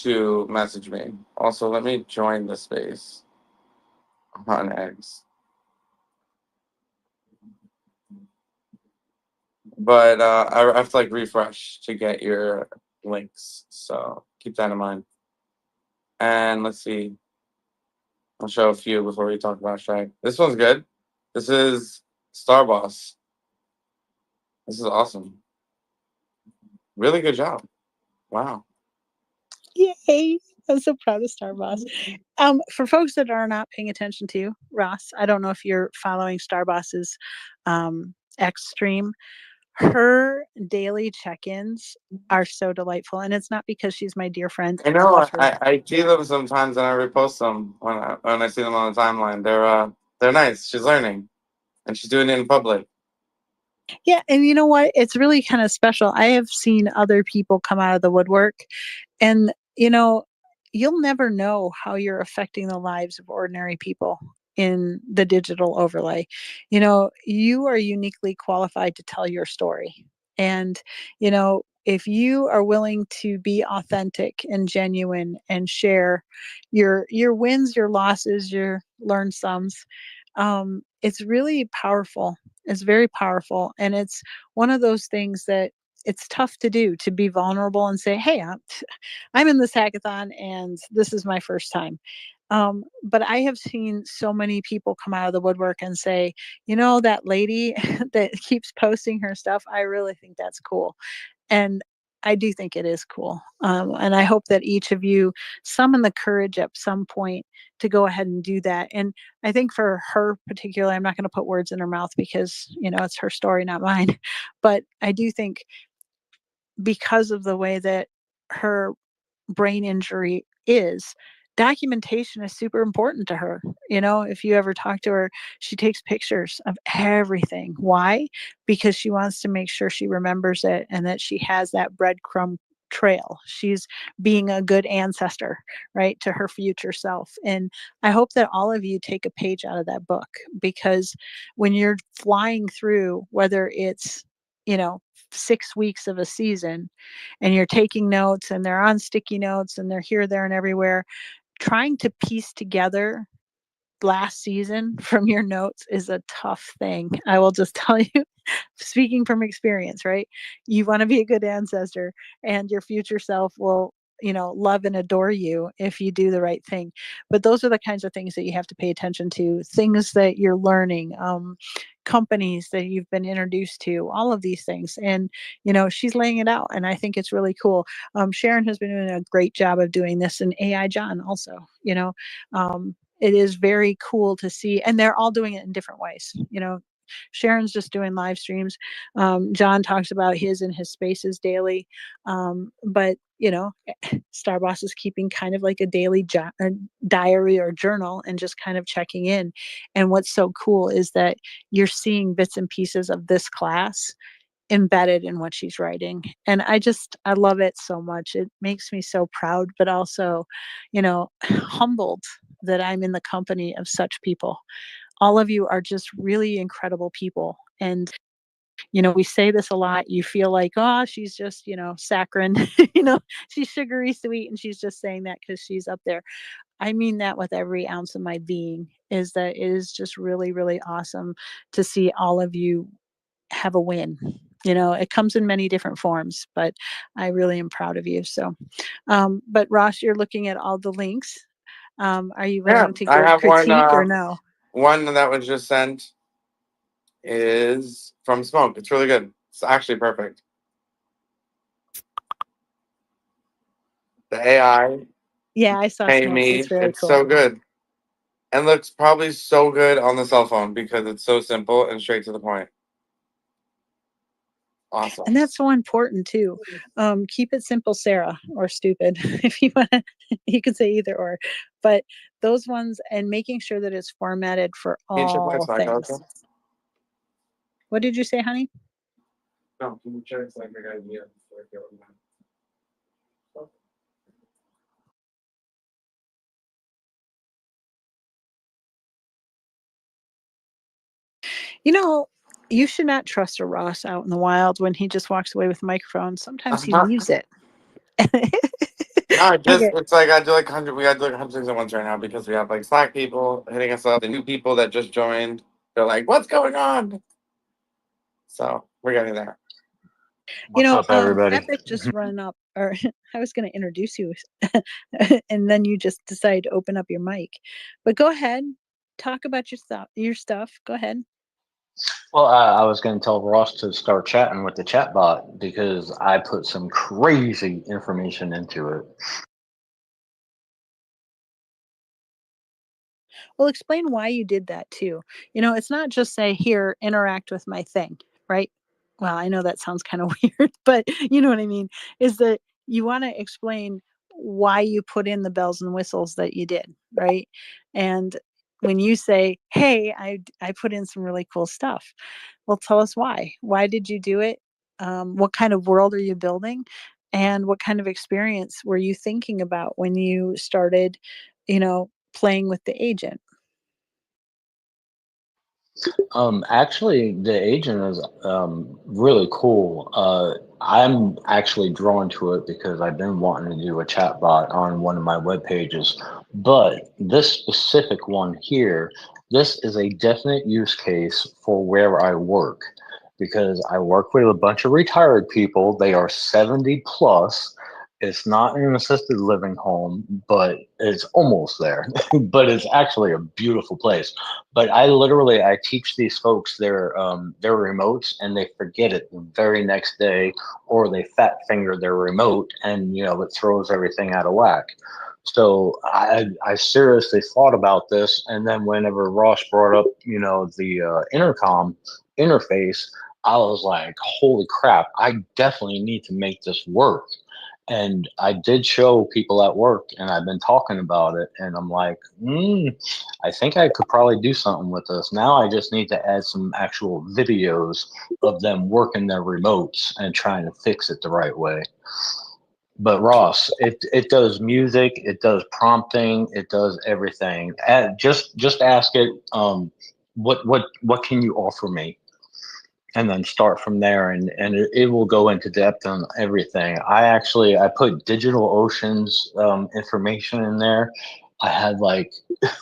to message me. Also, let me join the space on X. But I have to like refresh to get your links. So keep that in mind. And let's see. I'll show a few before we talk about Shrek. This one's good. This is Star Boss. This is awesome. Really good job. Wow. Yay! I'm so proud of Star Boss. For folks that are not paying attention to Ross, I don't know if you're following Star Boss's X stream. Her daily check-ins are so delightful, and it's not because she's my dear friend. I I know. love her. I see them sometimes and I repost them when I see them on the timeline. They're nice. She's learning, and she's doing it in public. Yeah, and you know what? It's really kind of special. I have seen other people come out of the woodwork, and you'll never know how you're affecting the lives of ordinary people in the digital overlay. You are uniquely qualified to tell your story. And, if you are willing to be authentic and genuine and share your wins, your losses, your learn sums, it's really powerful. It's very powerful. And it's one of those things that it's tough to do, to be vulnerable and say, hey, I'm in this hackathon and this is my first time. But I have seen so many people come out of the woodwork and say, that lady that keeps posting her stuff, I really think that's cool. And I do think it is cool. And I hope that each of you summon the courage at some point to go ahead and do that. And I think for her particularly, I'm not going to put words in her mouth because, it's her story, not mine. But I do think because of the way that her brain injury is, documentation is super important to her. If you ever talk to her, she takes pictures of everything. Why? Because she wants to make sure she remembers it and that she has that breadcrumb trail. She's being a good ancestor, right, to her future self. And I hope that all of you take a page out of that book, because when you're flying through, whether it's, 6 weeks of a season, and you're taking notes and they're on sticky notes and they're here, there, and everywhere, trying to piece together last season from your notes is a tough thing. I will just tell you, speaking from experience, right? You want to be a good ancestor, and your future self will, love and adore you if you do the right thing. But those are the kinds of things that you have to pay attention to, things that you're learning, companies that you've been introduced to, all of these things. And, she's laying it out. And I think it's really cool. Sharon has been doing a great job of doing this, and AI John also, it is very cool to see. And they're all doing it in different ways. Sharon's just doing live streams. John talks about his and his spaces daily. But, Star Boss is keeping kind of like a daily diary or journal and just kind of checking in. And what's so cool is that you're seeing bits and pieces of this class embedded in what she's writing. And I love it so much. It makes me so proud, but also, humbled that I'm in the company of such people. All of you are just really incredible people. And, we say this a lot. You feel like, oh, she's just, saccharine, she's sugary sweet. And she's just saying that because she's up there. I mean that with every ounce of my being, is that it is just really, really awesome to see all of you have a win. It comes in many different forms, but I really am proud of you. So, but Ross, you're looking at all the links. Are you Yeah, willing to I give have one. critique or no? One that was just sent is from Smoke. It's really good. It's actually perfect. The AI Yeah, I saw Hey Smoke. Me. It's very It's cool. so good. And looks probably so good on the cell phone because it's so simple and straight to the point. Awesome. And that's so important too. Keep it simple, Sarah, or stupid, if you want to. You could say either or, but those ones, and making sure that it's formatted for Can you check my all Slack, things. Alexa? What did you say, honey? No, can you check Slack? I got an idea. You know, you should not trust a Ross out in the wild when he just walks away with a microphone. Sometimes he Uh-huh. leaves it. No, Okay. it's like I do like 100. We got to do like 100 things at once right now because we have like Slack people hitting us up, the new people that just joined. They're like, "What's going on?" So we're getting there. What's up, everybody? Epic just run up, or I was going to introduce you, and then you just decided to open up your mic. But go ahead, talk about your stuff. Your stuff. Go ahead. Well, I was going to tell Ross to start chatting with the chat bot because I put some crazy information into it. Well, explain why you did that too. It's not just say, here, interact with my thing, right? Well, I know that sounds kind of weird, but you know what I mean, is that you want to explain why you put in the bells and whistles that you did, right? And when you say, hey, I put in some really cool stuff, well, tell us why. Why did you do it? What kind of world are you building? And what kind of experience were you thinking about when you started, playing with the agent? Actually, the agent is really cool. I'm actually drawn to it because I've been wanting to do a chat bot on one of my web pages. But this specific one here, this is a definite use case for where I work because I work with a bunch of retired people. They are 70 plus. It's not an assisted living home, but it's almost there. But it's actually a beautiful place. But I teach these folks their remotes and they forget it the very next day, or they fat finger their remote and it throws everything out of whack. So I seriously thought about this, and then whenever Ross brought up the intercom interface, I was like, holy crap! I definitely need to make this work. And I did show people at work, and I've been talking about it, and I'm like, I think I could probably do something with this. Now I just need to add some actual videos of them working their remotes and trying to fix it the right way. But Ross, it does music, it does prompting, it does everything. Just ask it, what can you offer me? And then start from there, and it will go into depth on everything. I put DigitalOcean's information in there. I had like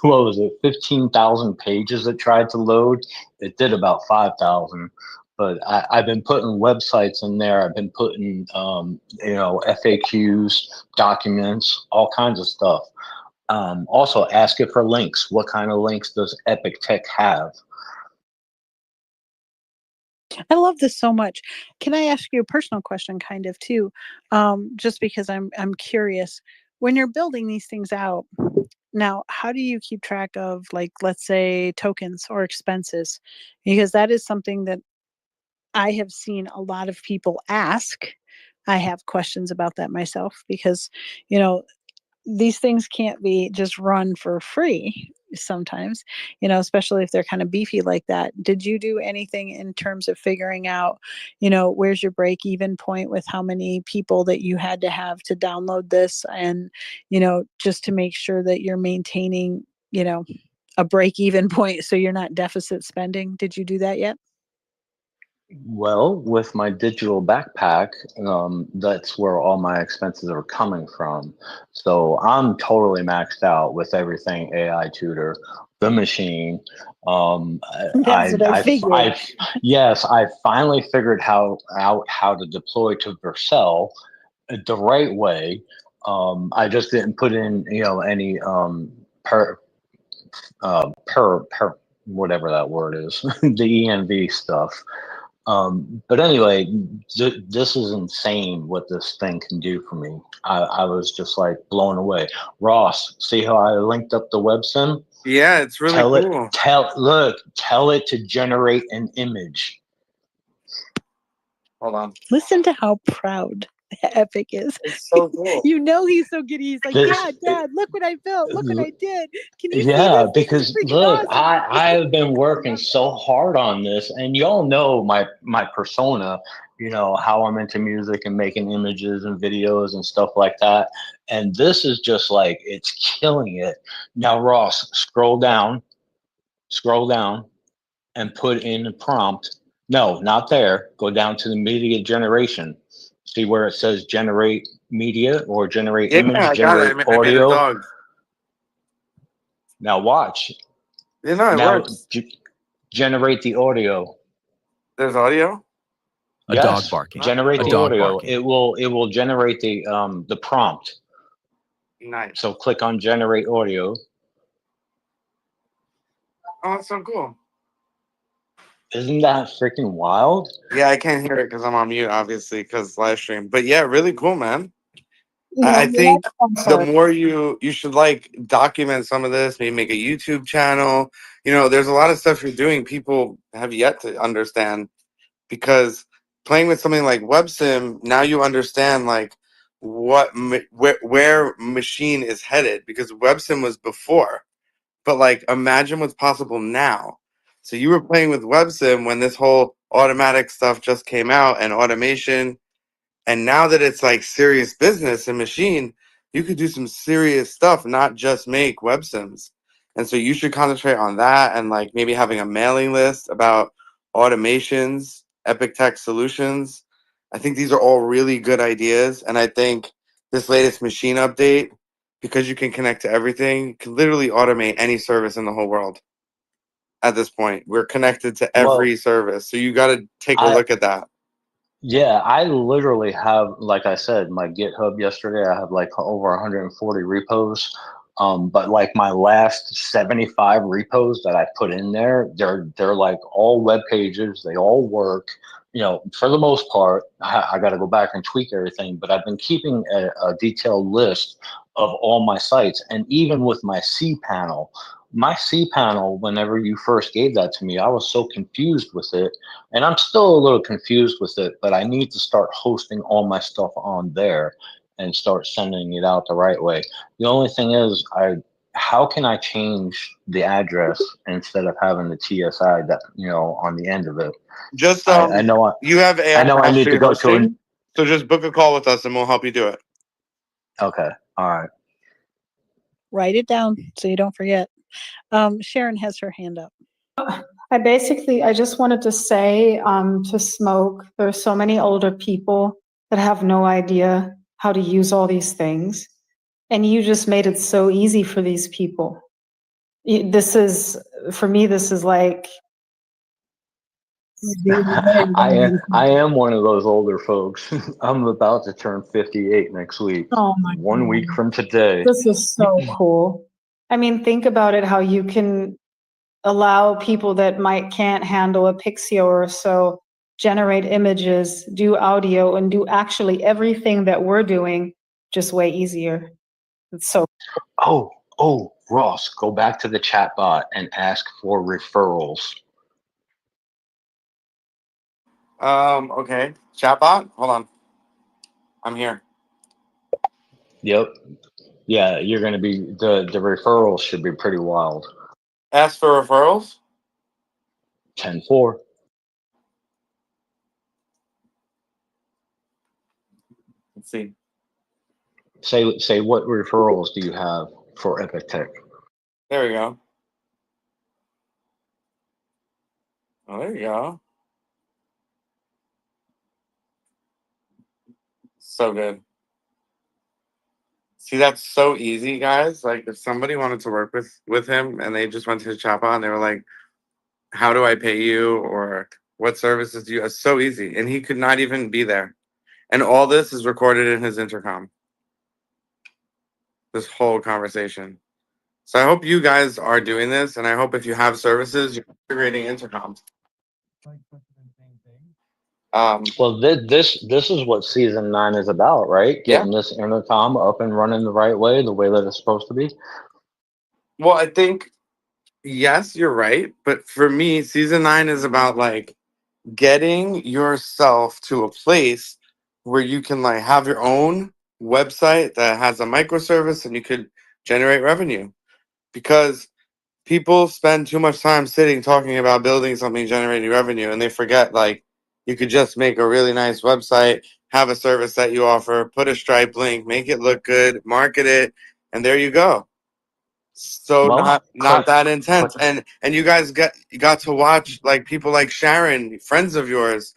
what was it, 15,000 pages it tried to load. It did about 5,000. But I've been putting websites in there. I've been putting FAQs, documents, all kinds of stuff. Also ask it for links. What kind of links does Epic Tech have? I love this so much. Can I ask you a personal question, kind of too? Just because I'm curious. When you're building these things out, now, how do you keep track of, like, let's say, tokens or expenses? Because that is something that I have seen a lot of people ask. I have questions about that myself because, you know, these things can't be just run for free sometimes, especially if they're kind of beefy like that. Did you do anything in terms of figuring out, where's your break even point with how many people that you had to have to download this, and, just to make sure that you're maintaining, a break even point so you're not deficit spending? Did you do that yet? Well, with my digital backpack, that's where all my expenses are coming from. So I'm totally maxed out with everything AI tutor, the machine. That's what I figured. Yes, I finally figured out how to deploy to Vercel the right way. I just didn't put in, any per whatever that word is, the ENV stuff. But anyway, this is insane what this thing can do for me. I was just like blown away. Ross, see how I linked up the WebSim? Yeah, it's really cool. Tell it to generate an image. Hold on. Listen to how proud Epic is. It's so cool. He's so giddy. He's like, Dad, look what I built. Look what I did. Can you see Yeah, this? This is because freaking look, awesome. I've been working so hard on this, and y'all know my persona, how I'm into music and making images and videos and stuff like that. And this is just like, it's killing it. Now, Ross, scroll down and put in the prompt. No, not there. Go down to the media generation. See where it says generate media or generate Yeah, image, I got it. generate I made a audio. dog. Now watch. You know, it Now works. generate the audio. There's audio. A dog Yes, barking. generate A the dog audio. barking. It will generate the prompt. Nice. So click on generate audio. Oh, that's so cool. Isn't that freaking wild? Yeah, I can't hear it because I'm on mute, obviously, because live stream. But yeah, really cool, man. You I know, think I'm the sorry. more you should like document some of this, maybe make a YouTube channel. You know, there's a lot of stuff you're doing people have yet to understand, because playing with something like WebSim, now you understand like where machine is headed, because WebSim was before. But like imagine what's possible now. So you were playing with WebSim when this whole automatic stuff just came out and automation, and now that it's like serious business and machine, you could do some serious stuff, not just make web sims. And so you should concentrate on that, and like maybe having a mailing list about automations, Epic Tech Solutions. I think these are all really good ideas. And I think this latest machine update, because you can connect to everything, can literally automate any service in the whole world at this point. We're connected to every Well, service. So you got to take a I look at that. yeah, I literally have, like I said, my GitHub yesterday, I have like over 140 repos. But like my last 75 repos that I put in there, they're like all web pages. They all work. You know, for the most part, I got to go back and tweak everything. But I've been keeping a detailed list of all my sites, and even with my cPanel. My cPanel, whenever you first gave that to me, I was so confused with it, and I'm still a little confused with it, but I need to start hosting all my stuff on there and start sending it out the right way. The only thing is, how can I change the address instead of having the TSI that on the end of it? Just I know you have I AI know I need to Mastery go to hosting, so just book a call with us and we'll help you do it. okay, all right. Write it down so you don't forget. Sharon has her hand up. I just wanted to say to Smoke, there are so many older people that have no idea how to use all these things. And you just made it so easy for these people. For me, this is like. I am one of those older folks. I'm about to turn 58 next week. Oh my 1 week God. from today. This is so cool. I mean, think about it, how you can allow people that can't handle a Pixio or so generate images, do audio, and do actually everything that we're doing just way easier. It's so Oh, Ross, go back to the chat bot and ask for referrals. Okay. Chatbot? Hold on. I'm here. Yep. Yeah, you're gonna be the referrals should be pretty wild. Ask for referrals? 10-4. Let's see. Say what referrals do you have for Epic Tech? There we go. Oh, there you go. So good. See, that's so easy, guys. Like if somebody wanted to work with him and they just went to his chatbot and they were like, how do I pay you? Or what services do you? It's so easy. And he could not even be there. And all this is recorded in his intercom. This whole conversation. So I hope you guys are doing this, and I hope if you have services, you're integrating intercoms. Well, this is what season 9 is about, right? Yeah. Getting this intercom up and running the right way, the way that it's supposed to be. Well, I think yes, you're right, but for me, season 9 is about like getting yourself to a place where you can like have your own website that has a microservice and you could generate revenue, because people spend too much time sitting talking about building something generating revenue, and they forget like you could just make a really nice website, have a service that you offer, put a Stripe link, make it look good, market it, and there you go. So Well, not that intense. And you guys got to watch like people like Sharon, friends of yours,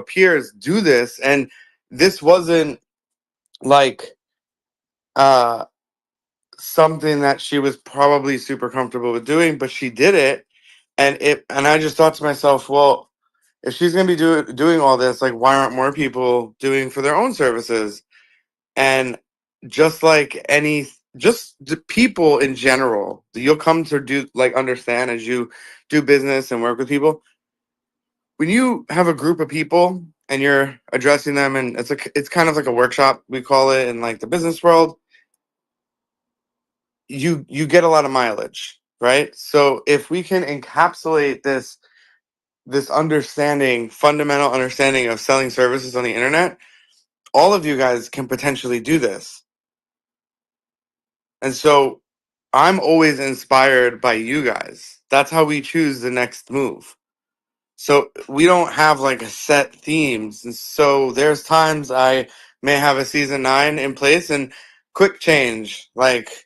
peers, do this. And this wasn't like something that she was probably super comfortable with doing, but she did it. And I just thought to myself, well, if she's gonna be doing all this, like, why aren't more people doing for their own services? And just like just the people in general, you'll come to do like understand as you do business and work with people. When you have a group of people and you're addressing them, and it's kind of like a workshop, we call it in like the business world. You get a lot of mileage, right? So if we can encapsulate this understanding, fundamental understanding of selling services on the internet, all of you guys can potentially do this. And so I'm always inspired by you guys. That's how we choose the next move. So we don't have like a set themes. And so there's times I may have a season 9 in place and quick change, like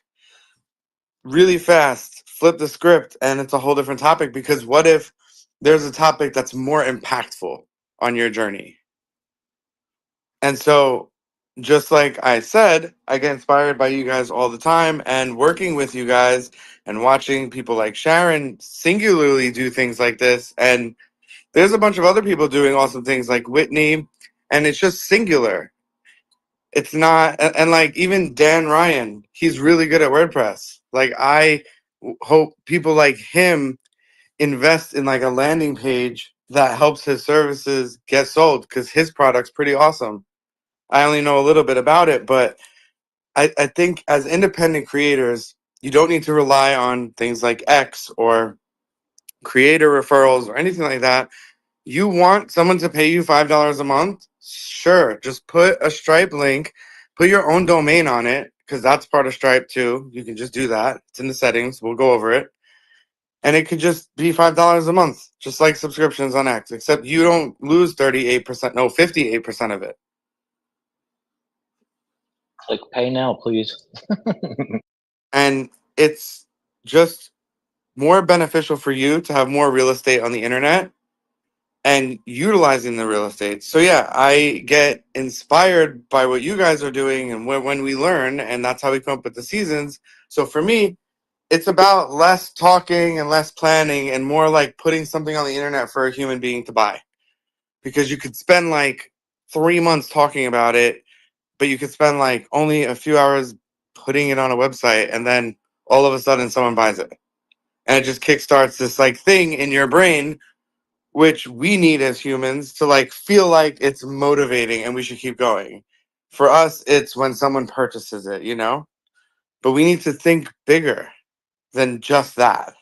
really fast, flip the script, and it's a whole different topic. Because what if there's a topic that's more impactful on your journey? And so, just like I said, I get inspired by you guys all the time, and working with you guys and watching people like Sharon singularly do things like this. And there's a bunch of other people doing awesome things like Whitney, and it's just singular. It's not, and like even Dan Ryan, he's really good at WordPress. Like, I hope people like him invest in like a landing page that helps his services get sold, because his product's pretty awesome. I only know a little bit about it, but I think as independent creators, you don't need to rely on things like X or creator referrals or anything like that. You want someone to pay you $5 a month? Sure. Just put a Stripe link, put your own domain on it, because that's part of Stripe too. You can just do that. It's in the settings. We'll go over it. And it could just be $5 a month, just like subscriptions on X, except you don't lose 38%, no, 58% of it. Click pay now, please. And it's just more beneficial for you to have more real estate on the internet and utilizing the real estate. So yeah, I get inspired by what you guys are doing and when we learn, and that's how we come up with the seasons. So for me, it's about less talking and less planning and more like putting something on the internet for a human being to buy. Because you could spend like 3 months talking about it, but you could spend like only a few hours putting it on a website, and then all of a sudden someone buys it. And it just kickstarts this like thing in your brain, which we need as humans to like feel like it's motivating and we should keep going. For us, it's when someone purchases it, you know? But we need to think bigger than just that.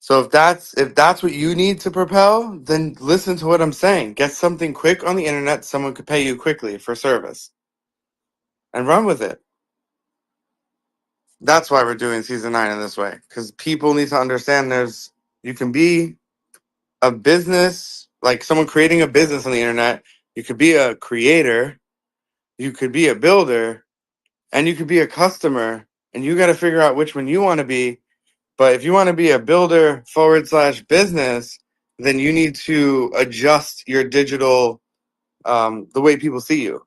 So if that's what you need to propel, then listen to what I'm saying. Get something quick on the internet someone could pay you quickly for service and run with it. That's why we're doing season 9 in this way, because people need to understand you can be a business, like someone creating a business on the internet. You could be a creator, you could be a builder, and you could be a customer, and you got to figure out which one you want to be. But if you want to be a builder / business, then you need to adjust your digital, the way people see you.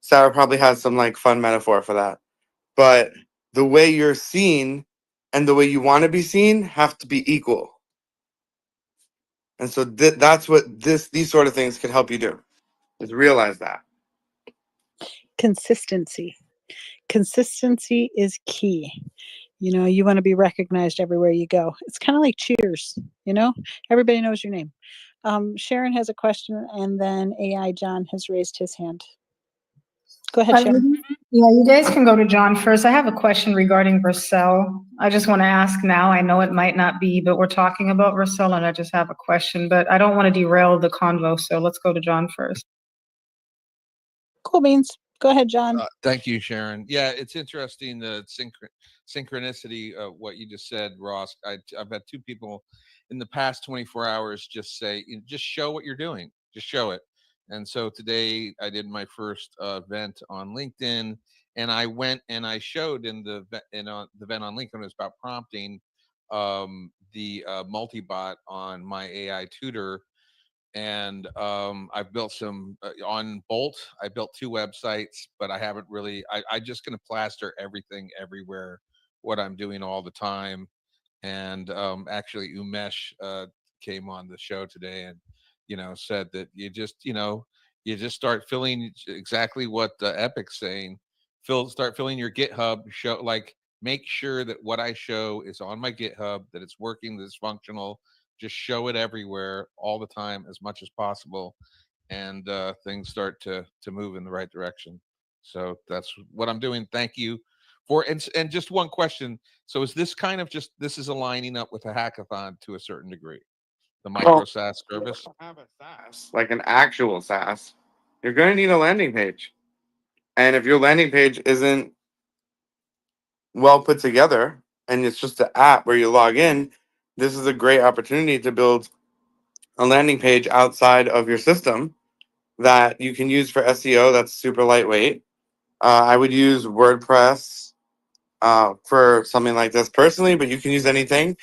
Sarah probably has some like fun metaphor for that. But the way you're seen and the way you want to be seen have to be equal. And so that's what these sort of things can help you do, is realize that. Consistency. Consistency is key. You want to be recognized everywhere you go. It's kind of like Cheers, everybody knows your name. Sharon has a question, and then AI John has raised his hand. Go ahead, Sharon. Yeah, you guys can go to John first. I have a question regarding Vercel. I just want to ask now. I know it might not be, but we're talking about Vercel, and I just have a question, but I don't want to derail the convo, so let's go to John first. Cool beans. Go ahead, John. Thank you, Sharon. Yeah, it's interesting, the synchronicity of what you just said, Ross. I've had 2 people in the past 24 hours just say, just show what you're doing. Just show it. And so today I did my first event on LinkedIn, and I went and I showed in the event on LinkedIn. It was about prompting the multi-bot on my AI tutor. and I've built some on Bolt. I built 2 websites, but I haven't really. I just gonna plaster everything everywhere. What I'm doing all the time, and actually Umesh came on the show today, and said that you just start filling exactly what Epic's saying. Start filling your GitHub. Show like make sure that what I show is on my GitHub, that it's working, that it's functional. Just show it everywhere all the time as much as possible, and things start to move in the right direction. So that's what I'm doing. Thank you for and just one question. So is this kind of just this is aligning up with a hackathon to a certain degree, the micro Well, SaaS service? have a SaaS, like an actual SaaS, you're going to need a landing page. And if your landing page isn't well put together and it's just an app where you log in, this is a great opportunity to build a landing page outside of your system that you can use for SEO. That's super lightweight. I would use WordPress for something like this personally, but you can use anything.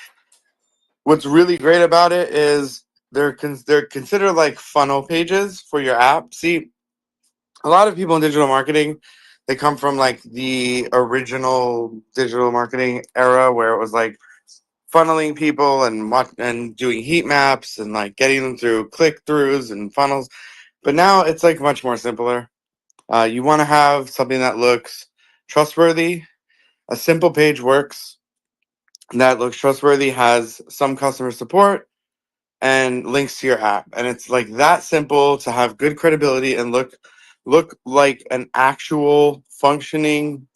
What's really great about it is they're considered like funnel pages for your app. See, a lot of people in digital marketing, they come from like the original digital marketing era where it was like funneling people and doing heat maps and like getting them through click throughs and funnels. But now it's like much more simpler. You want to have something that looks trustworthy. A simple page works that looks trustworthy, has some customer support and links to your app. And it's like that simple to have good credibility and look like an actual functioning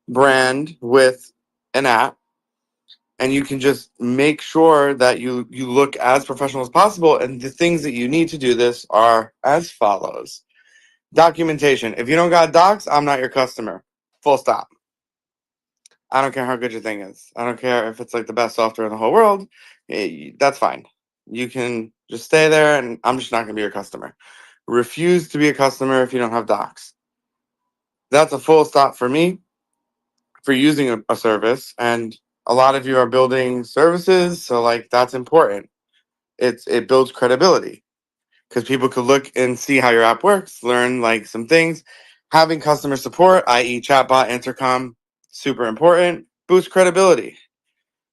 brand with an app. And you can just make sure that you look as professional as possible. And the things that you need to do this are as follows. Documentation. If you don't got docs, I'm not your customer. Full stop. I don't care how good your thing is. I don't care if it's like the best software in the whole world. That's fine. You can just stay there and I'm just not going to be your customer. Refuse to be a customer if you don't have docs. That's a full stop for me for using a service. And a lot of you are building services. So, like, that's important. It builds credibility because people could look and see how your app works, learn like some things. Having customer support, i.e., chatbot, intercom, super important. Boost credibility.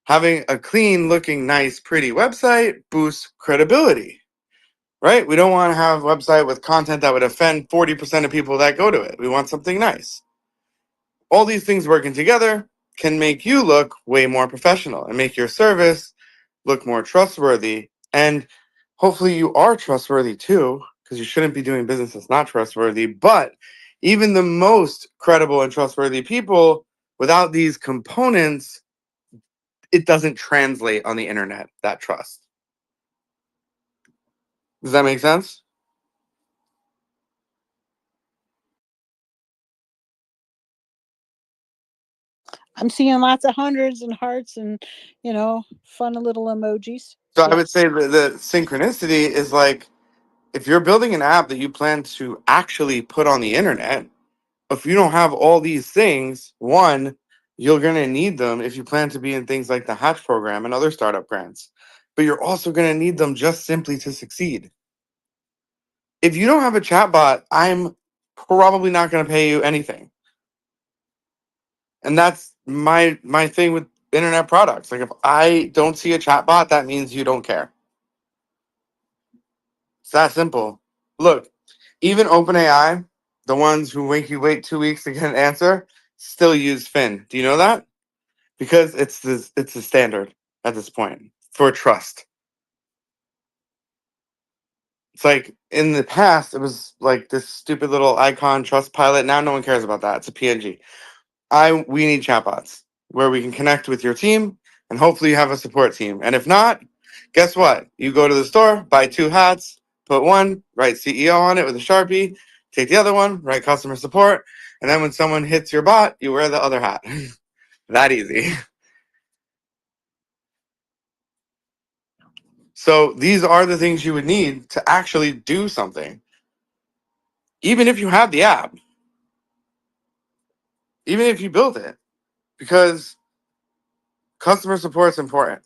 Having a clean looking, nice, pretty website boosts credibility, right? We don't want to have a website with content that would offend 40% of people that go to it. We want something nice. All these things working together can make you look way more professional and make your service look more trustworthy. And hopefully you are trustworthy too, because you shouldn't be doing business that's not trustworthy. But even the most credible and trustworthy people, without these components, it doesn't translate on the internet, that trust. Does that make sense? I'm seeing lots of hundreds and hearts and, fun little emojis. So I Yeah. would say the synchronicity is like if you're building an app that you plan to actually put on the internet, if you don't have all these things, one, you're going to need them if you plan to be in things like the Hatch program and other startup grants. But you're also going to need them just simply to succeed. If you don't have a chatbot, I'm probably not going to pay you anything. And that's my thing with internet products. Like if I don't see a chatbot, that means you don't care. It's that simple. Look, even OpenAI, the ones who make you wait 2 weeks to get an answer, still use Fin. Do you know that? Because it's the standard at this point for trust. It's like in the past, it was like this stupid little icon trust pilot. Now no one cares about that. It's a PNG. We need chatbots where we can connect with your team and hopefully you have a support team. And if not, guess what? You go to the store, buy 2 hats, put one, write CEO on it with a Sharpie, take the other one, write customer support, and then when someone hits your bot, you wear the other hat. That easy. So these are the things you would need to actually do something. Even if you have the app, even if you build it, because customer support is important.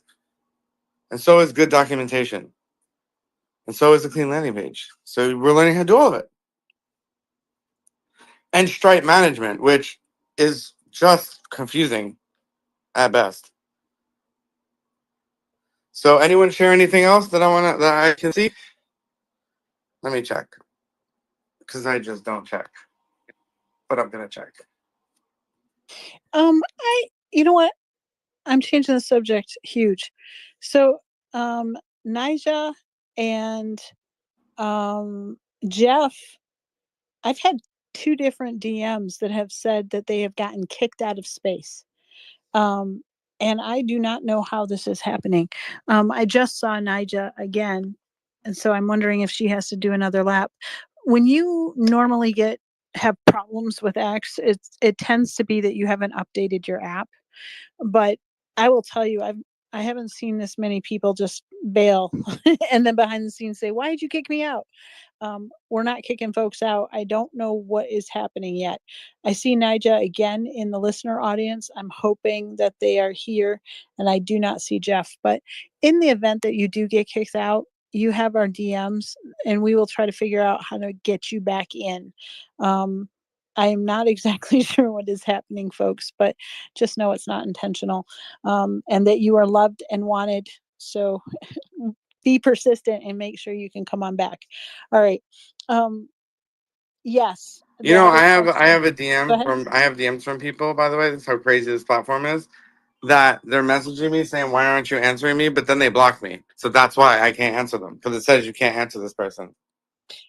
And so is good documentation. And so is the clean landing page. So we're learning how to do all of it. And Stripe management, which is just confusing at best. So anyone share anything else that I can see? Let me check. Because I just don't check. But I'm gonna check. You know what? I'm changing the subject huge. So, Nija and Jeff, I've had 2 different DMs that have said that they have gotten kicked out of space. Um, and I do not know how this is happening. I just saw Nija again, and so I'm wondering if she has to do another lap. When you normally have problems with X, it tends to be that you haven't updated your app. But I will tell you, I haven't seen this many people just bail and then behind the scenes say, "Why did you kick me out?" We're not kicking folks out. I don't know what is happening yet. I see Nija again in the listener audience. I'm hoping that they are here, and I do not see Jeff. But in the event that you do get kicked out, you have our DMs, and we will try to figure out how to get you back in. I am not exactly sure what is happening, folks, but just know it's not intentional, and that you are loved and wanted. So be persistent and make sure you can come on back. All right. Yes. You The know, other I question. have a Go DM ahead. from I have DMs from people, by the way. That's how crazy this platform is. That they're messaging me saying, "Why aren't you answering me?" But then they block me. So that's why I can't answer them. Because it says you can't answer this person.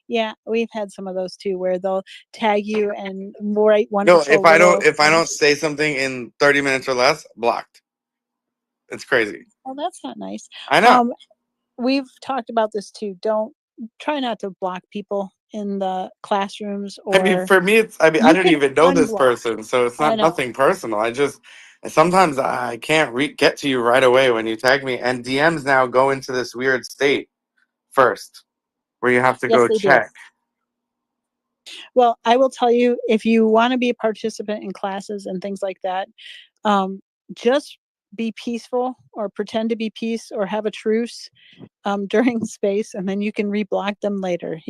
Yeah, we've had some of those too, where they'll tag you and write No, wonderful little if I don't things. say something in 30 minutes or less, blocked. It's crazy. Oh, that's not nice. I know. We've talked about this too. Don't try not to block people in the classrooms, I mean, or for me, I you don't can even know this unblock. person, so it's I not know. nothing personal. I just sometimes I can't get to you right away when you tag me, and DMs now go into this weird state first, where you have to Yes, go they do. check. Well, I will tell you, if you want to be a participant in classes and things like that, just be peaceful or pretend to be peace or have a truce during space, and then you can reblock them later,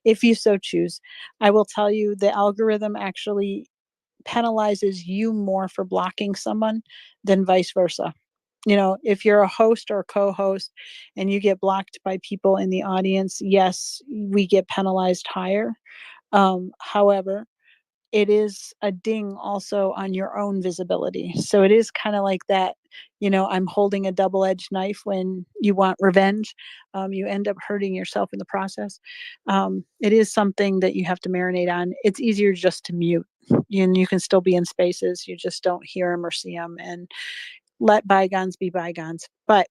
if you so choose. I will tell you, the algorithm actually penalizes you more for blocking someone than vice versa. If you're a host or a co-host and you get blocked by people in the audience, yes, we get penalized higher. However, it is a ding also on your own visibility. So it is kind of like that, I'm holding a double-edged knife when you want revenge. You end up hurting yourself in the process. It is something that you have to marinate on. It's easier just to mute. You can still be in spaces. You just don't hear them or see them, and let bygones be bygones. But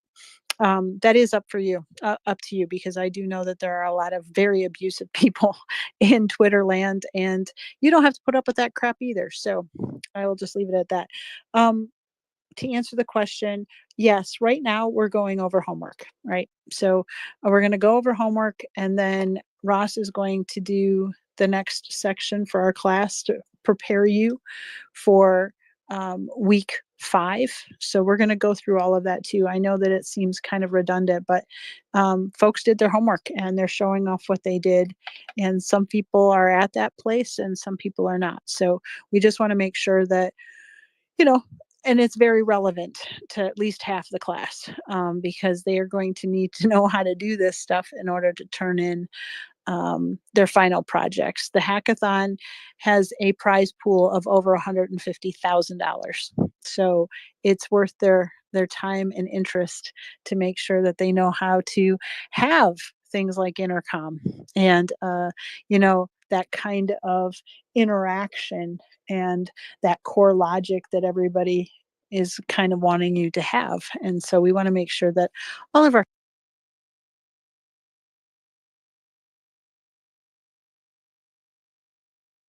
that is up to you, because I do know that there are a lot of very abusive people in Twitter land, and you don't have to put up with that crap either. So I will just leave it at that. To answer the question, yes, right now we're going over homework, right? So we're going to go over homework, and then Ross is going to do the next section for our class to prepare you for week 5. So we're going to go through all of that too. I know that it seems kind of redundant, but folks did their homework and they're showing off what they did. And some people are at that place and some people are not. So we just want to make sure that, you know, and it's very relevant to at least half the class, because they are going to need to know how to do this stuff in order to turn in their final projects. The hackathon has a prize pool of over $150,000. So it's worth their time and interest to make sure that they know how to have things like intercom and that kind of interaction and that core logic that everybody is kind of wanting you to have. And so we want to make sure that all of our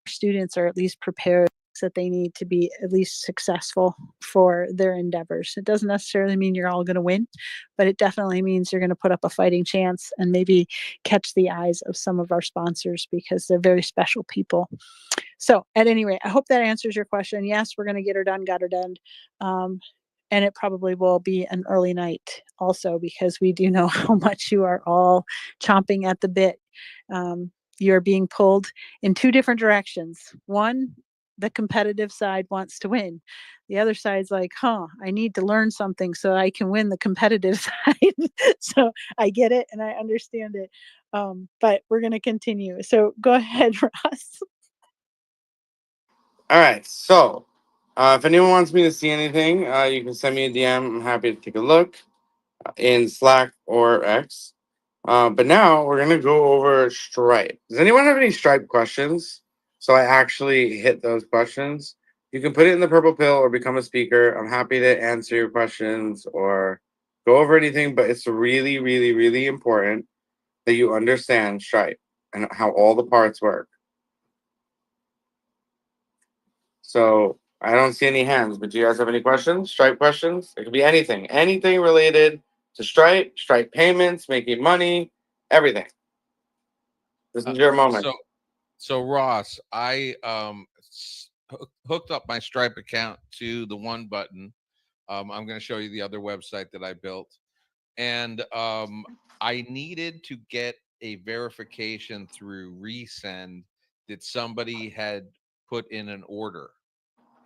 students are at least prepared, that they need to be at least successful for their endeavors. It doesn't necessarily mean you're all going to win, but it definitely means you're going to put up a fighting chance and maybe catch the eyes of some of our sponsors, because they're very special people. So at any rate, I hope that answers your question. Yes, we're going to get her done, got her done. and it probably will be an early night also, because we do know how much you are all chomping at the bit. You're being pulled in two different directions. One, the competitive side wants to win. The other side's like, I need to learn something so I can win the competitive side. So I get it and I understand it. But we're going to continue. So go ahead, Ross. All right. So, if anyone wants me to see anything, you can send me a DM. I'm happy to take a look in Slack or X. But now we're gonna go over Stripe. Does anyone have any Stripe questions? So I actually hit those questions. You can put it in the purple pill or become a speaker. I'm happy to answer your questions or go over anything, but it's really, really, really important that you understand Stripe and how all the parts work. So I don't see any hands, but do you guys have any questions? Stripe questions? It could be anything related to Stripe, Stripe payments, making money, everything. This is your moment. So Ross, I hooked up my Stripe account to the one button. I'm going to show you the other website that I built, and I needed to get a verification through Resend that somebody had put in an order,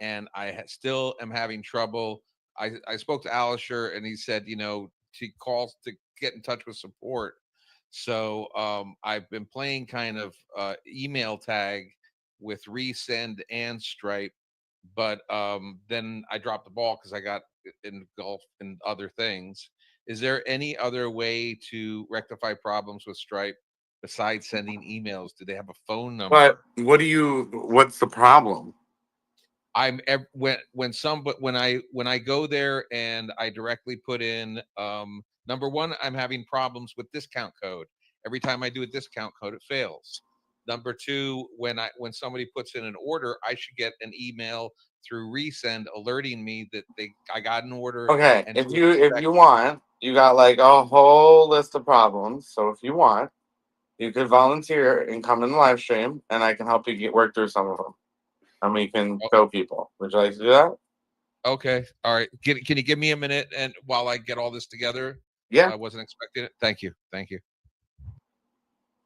and I still am having trouble. I spoke to Alisher, and he said, to call to get in touch with support. So I've been playing kind of email tag with Resend and Stripe, but then I dropped the ball because I got engulfed in other things. Is there any other way to rectify problems with Stripe besides sending emails? Do they have a phone number? But what's the problem? When I go there and I directly put in number one, I'm having problems with discount code. Every time I do a discount code, it fails. Number two, when somebody puts in an order, I should get an email through Resend alerting me that I got an order. Okay, And if you want, you got like a whole list of problems. So if you want, you could volunteer and come in the live stream, and I can help you work through some of them, and we can show people. Would you like to do that? Okay, all right. Can you give me a minute and while I get all this together? Yeah. I wasn't expecting it. Thank you.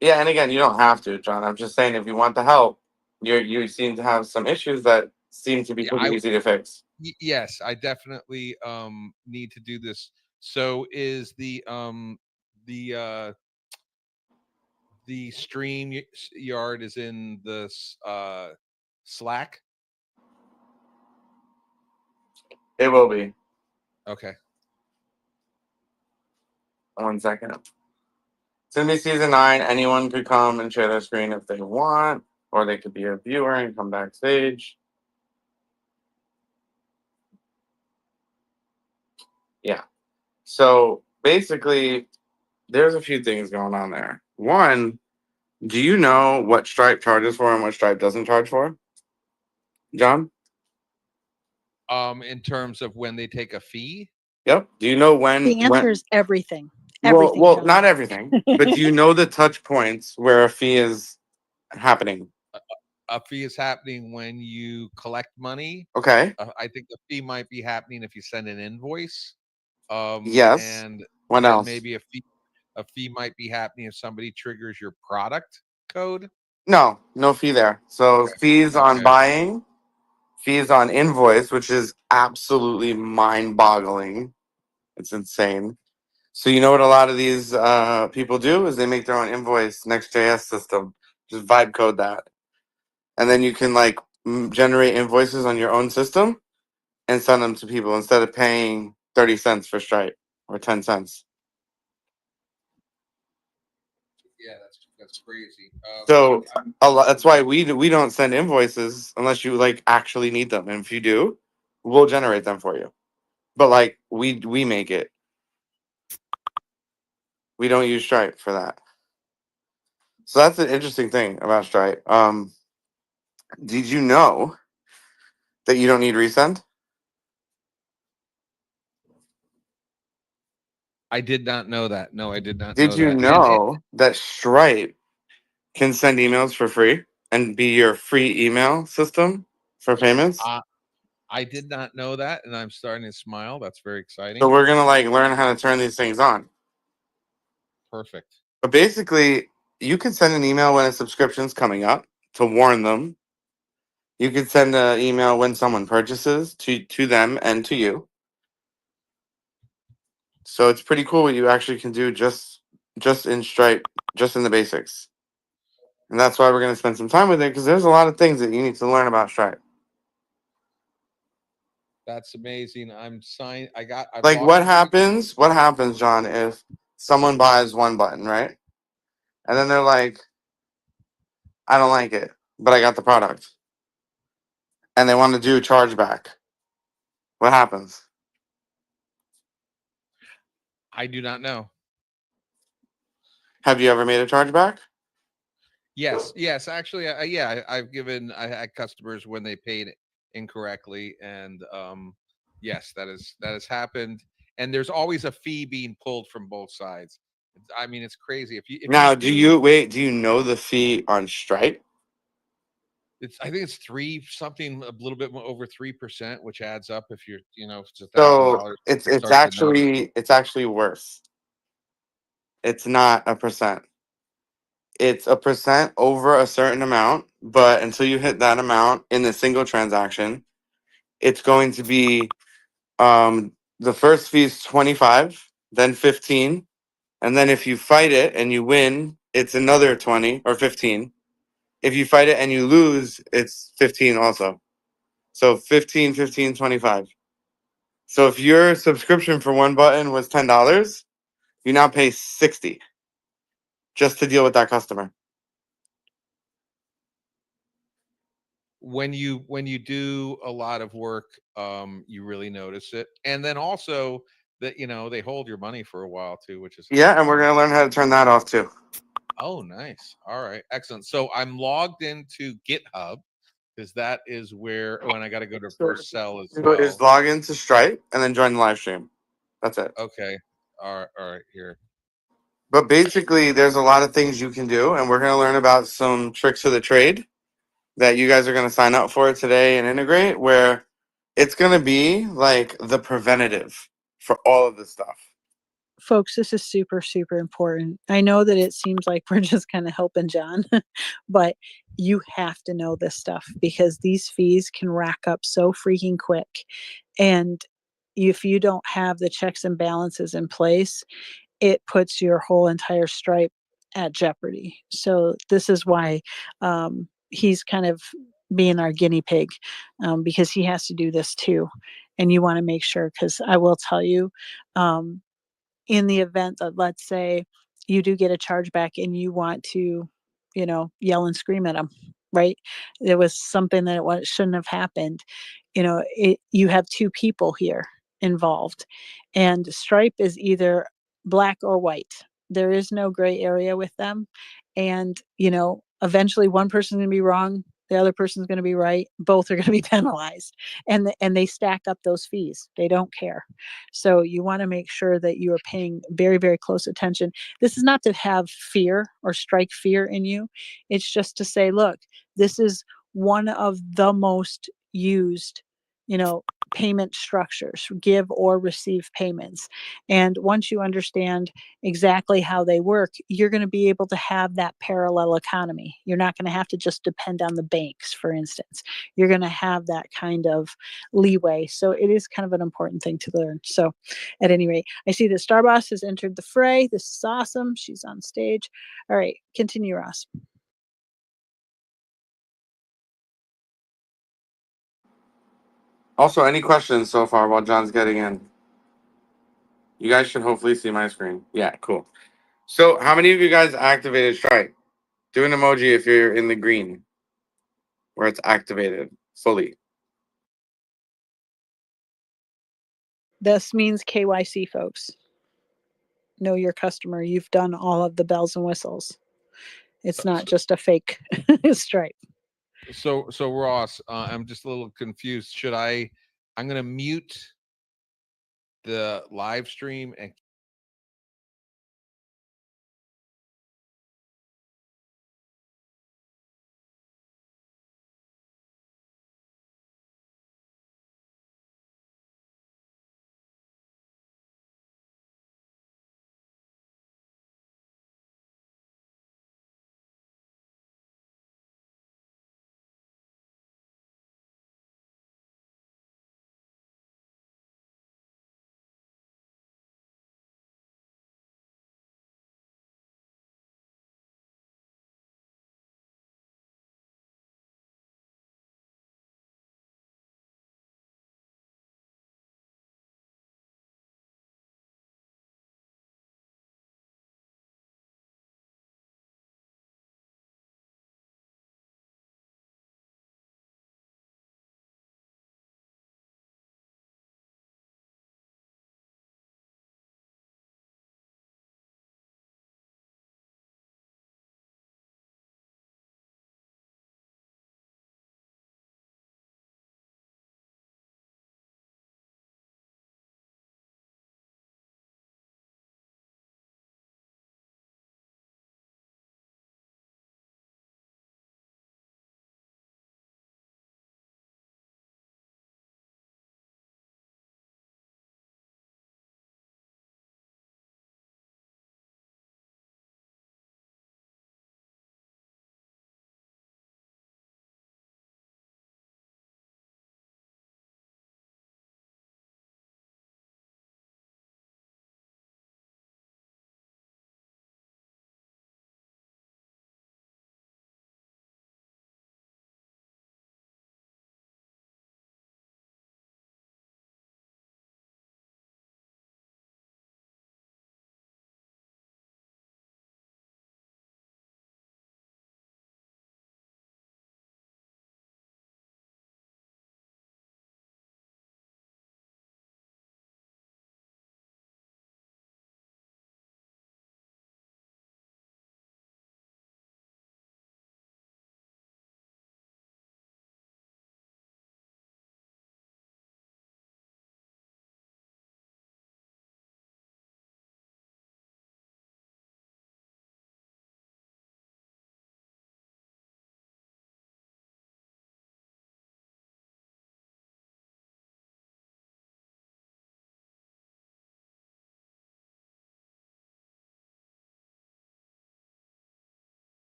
Yeah, and again, you don't have to, John. I'm just saying, if you want the help, you seem to have some issues that seem to be Yeah, pretty easy to fix. Yes, I definitely need to do this. So is the stream yard is in the Slack? It will be. Okay. 1 second. It's gonna be season 9. Anyone could come and share their screen if they want, or they could be a viewer and come backstage. Yeah. So basically, there's a few things going on there. One, do you know what Stripe charges for and what Stripe doesn't charge for, John? In terms of when they take a fee? Yep. Do you know when? The answer is everything. Well, John. not everything, but do you know the touch points where a fee is happening? A fee is happening when you collect money. Okay. I think the fee might be happening if you send an invoice. Yes. And What then else? maybe a fee might be happening if somebody triggers your product code. No fee there. So fees on buying, fees on invoice, which is absolutely mind-boggling. It's insane. So you know what a lot of these people do is they make their own invoice Next.js system. Just vibe code that, and then you can like generate invoices on your own system and send them to people instead of paying 30 cents for Stripe or 10 cents. Yeah, that's crazy. So that's why we don't send invoices unless you like actually need them, and if you do, we'll generate them for you. But like we make it. We don't use Stripe for that. So that's an interesting thing about Stripe. Did you know that you don't need Resend? I did not know that. No, I did not. Did you know that Stripe can send emails for free and be your free email system for payments? I did not know that, and I'm starting to smile. That's very exciting. So we're gonna like learn how to turn these things on. Perfect. But basically, you can send an email when a subscription's coming up to warn them. You can send an email when someone purchases to them and to you. So it's pretty cool what you actually can do just in Stripe, just in the basics. And that's why we're gonna spend some time with it, because there's a lot of things that you need to learn about Stripe. That's amazing. I'm signed. I've Like logged what in. happens? What happens, John, if someone buys one button, right? And then they're like, I don't like it, but I got the product. And they want to do a chargeback. What happens? I do not know. Have you ever made a chargeback? Yes. Actually, I had customers when they paid incorrectly, and yes, that has happened. And there's always a fee being pulled from both sides. I mean, it's crazy. If Now, you do do, you wait? Do you know the fee on Stripe? I think it's three something a little bit more over 3%, which adds up if you're if it's So $1,000. it's Start to notice. actually worse. It's not a percent. It's a percent over a certain amount, but until you hit that amount in a single transaction, it's going to be the first fee is 25, then 15, and then if you fight it and you win, it's another 20 or 15. If you fight it and you lose, it's 15 also. So 15, 15, 25. So if your subscription for one button was $10, you now pay 60 just to deal with that customer. When you do a lot of work, you really notice it. And then also that they hold your money for a while too, which is Yeah, and we're gonna learn how to turn that off too. oh, nice. All right, excellent. So I'm logged into GitHub because that is where when I got to go to Vercel as So is well. log into Stripe and then join the live stream. That's it. Okay. All right, here. But basically, there's a lot of things you can do, and we're gonna learn about some tricks of the trade that you guys are gonna sign up for today and integrate, where it's gonna be like the preventative for all of this stuff. Folks, this is super, super important. I know that it seems like we're just kind of helping John, but you have to know this stuff because these fees can rack up so freaking quick. And if you don't have the checks and balances in place, it puts your whole entire Stripe at jeopardy. So this is why he's kind of being our guinea pig, because he has to do this too. And you want to make sure, because I will tell you, um, in the event that, let's say, you do get a chargeback and you want to, yell and scream at them, right? There was something that shouldn't have happened. You have two people here involved, and Stripe is either black or white. There is no gray area with them. And, eventually one person's going to be wrong, the other person's going to be right. Both are going to be penalized. And they stack up those fees. They don't care. So you want to make sure that you are paying very, very close attention. This is not to have fear or strike fear in you. It's just to say, look, this is one of the most used, payment structures, give or receive payments. And once you understand exactly how they work, you're going to be able to have that parallel economy. You're not going to have to just depend on the banks, for instance. You're going to have that kind of leeway. So it is kind of an important thing to learn. So at any rate, I see that Starboss has entered the fray. This is awesome. She's on stage. All right, continue, Ross. Also, any questions so far while John's getting in? You guys should hopefully see my screen. Yeah, cool. So, how many of you guys activated Stripe? Do an emoji if you're in the green, where it's activated fully. This means KYC, folks. Know your customer. You've done all of the bells and whistles. It's not just a fake Stripe. So Ross, I'm just a little confused. I'm going to mute the live stream and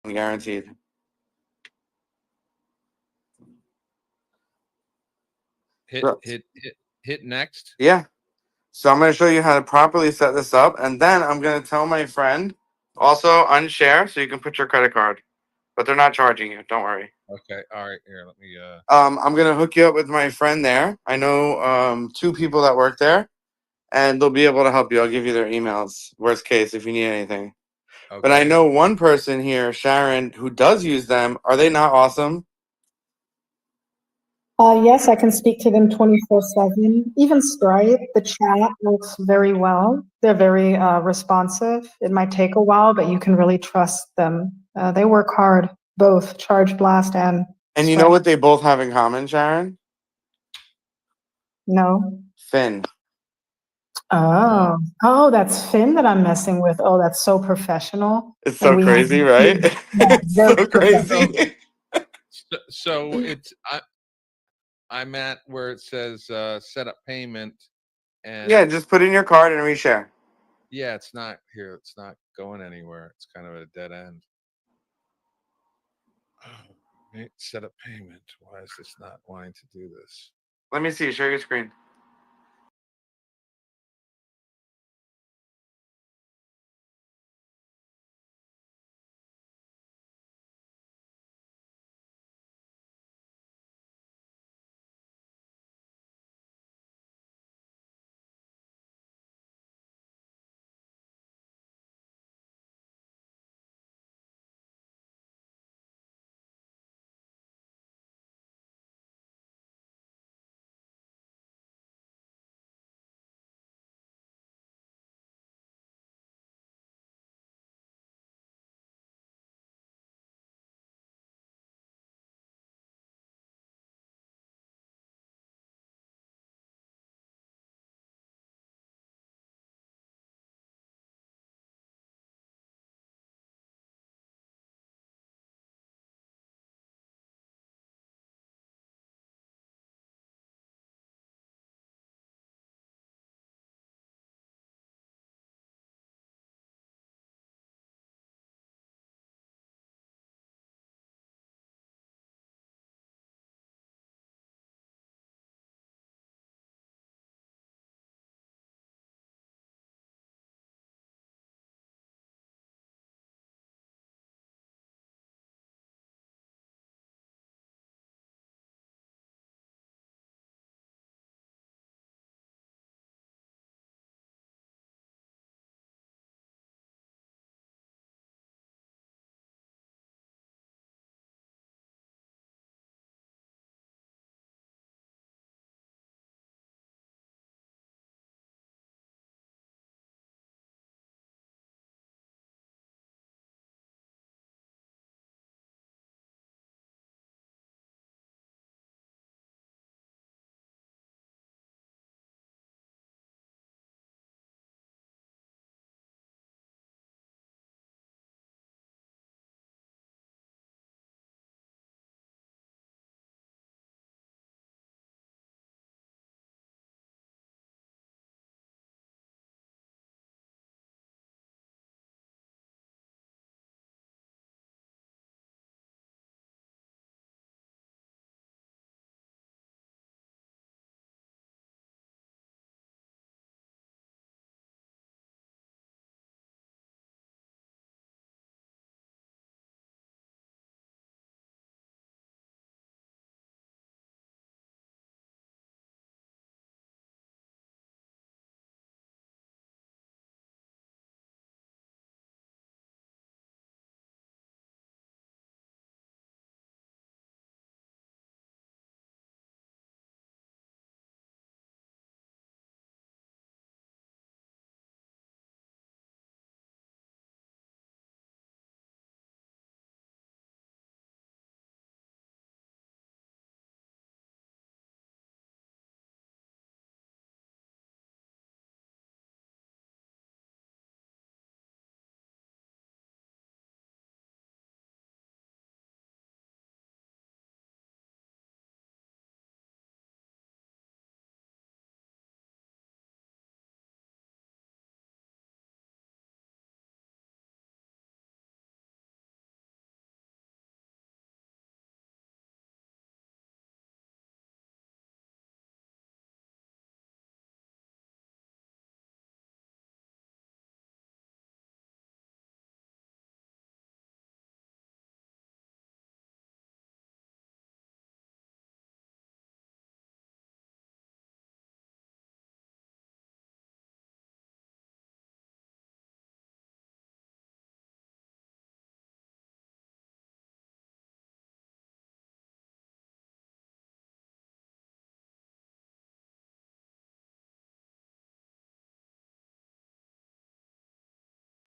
guaranteed. Hit Right. hit next. Yeah. So I'm going to show you how to properly set this up, and then I'm going to tell my friend also unshare so you can put your credit card, but they're not charging you. Don't worry. Okay. All right. Here, let me. I'm going to hook you up with my friend there. I know 2 people that work there, and they'll be able to help you. I'll give you their emails. Worst case, if you need anything. Okay. But I know one person here, Sharon, who does use them. Are they not awesome? Yes, I can speak to them 24/7. Even Stripe, the chat works very well. They're very responsive. It might take a while, but you can really trust them. They work hard, both Charge Blast and And you know Stripe. what they both have in common, Sharon? No. Finn. Oh, that's Finn that I'm messing with. Oh, that's so professional. It's And so we have, crazy, right? yeah, It's very so professional. crazy. So it's I'm at where it says set up payment, and Yeah, just put in your card and reshare. yeah, it's not here. It's not going anywhere. It's kind of a dead end. Oh, set up payment. Why is this not wanting to do this? Let me see. Share your screen.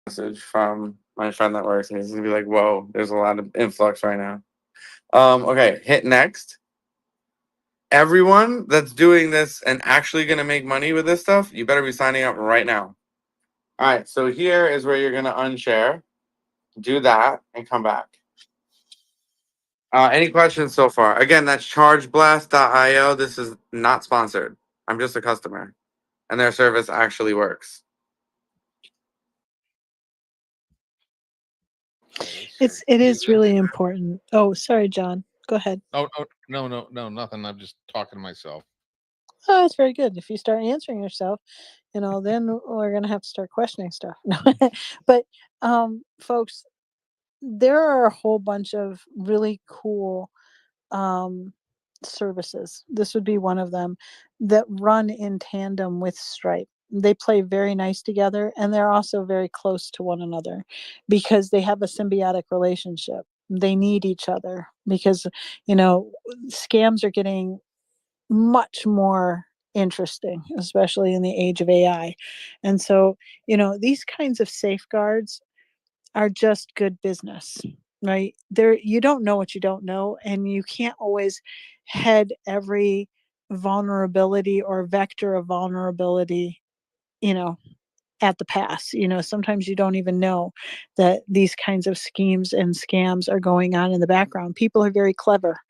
message from my friend that works, and he's gonna be like, "Whoa, there's a lot of influx right now." Okay, hit next. Everyone that's doing this and actually gonna make money with this stuff, you better be signing up right now. All right, so here is where you're gonna unshare. Do that and come back. Any questions so far? Again, that's chargeblast.io. This is not sponsored. I'm just a customer, and their service actually works. It is really important. Oh, sorry, John. Go ahead. Oh, no, nothing. I'm just talking to myself. Oh, that's very good. If you start answering yourself, then we're gonna have to start questioning stuff. No. But folks, there are a whole bunch of really cool um services. This would be one of them that run in tandem with Stripe. They play very nice together, and they're also very close to one another because they have a symbiotic relationship. They need each other because, scams are getting much more interesting, especially in the age of AI. And so, these kinds of safeguards are just good business, right? There, you don't know what you don't know, and you can't always head every vulnerability or vector of vulnerability, you know, at the pass. Sometimes you don't even know that these kinds of schemes and scams are going on in the background. People are very clever.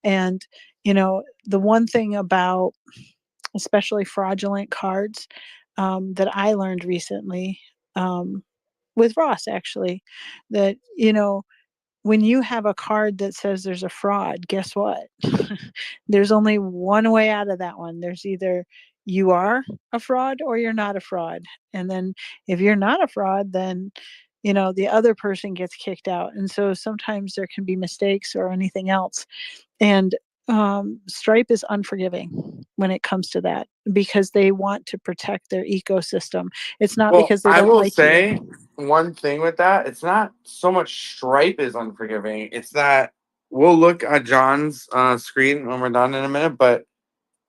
And, the one thing about especially fraudulent cards that I learned recently with Ross, actually, that, when you have a card that says there's a fraud, guess what? There's only one way out of that one. There's either you are a fraud or you're not a fraud. And then if you're not a fraud, then the other person gets kicked out. And so sometimes there can be mistakes or anything else. And Stripe is unforgiving when it comes to that because they want to protect their ecosystem. It's not Well, because they I don't will like say you. one thing with that. It's not so much Stripe is unforgiving. It's that we'll look at John's screen when we're done in a minute, but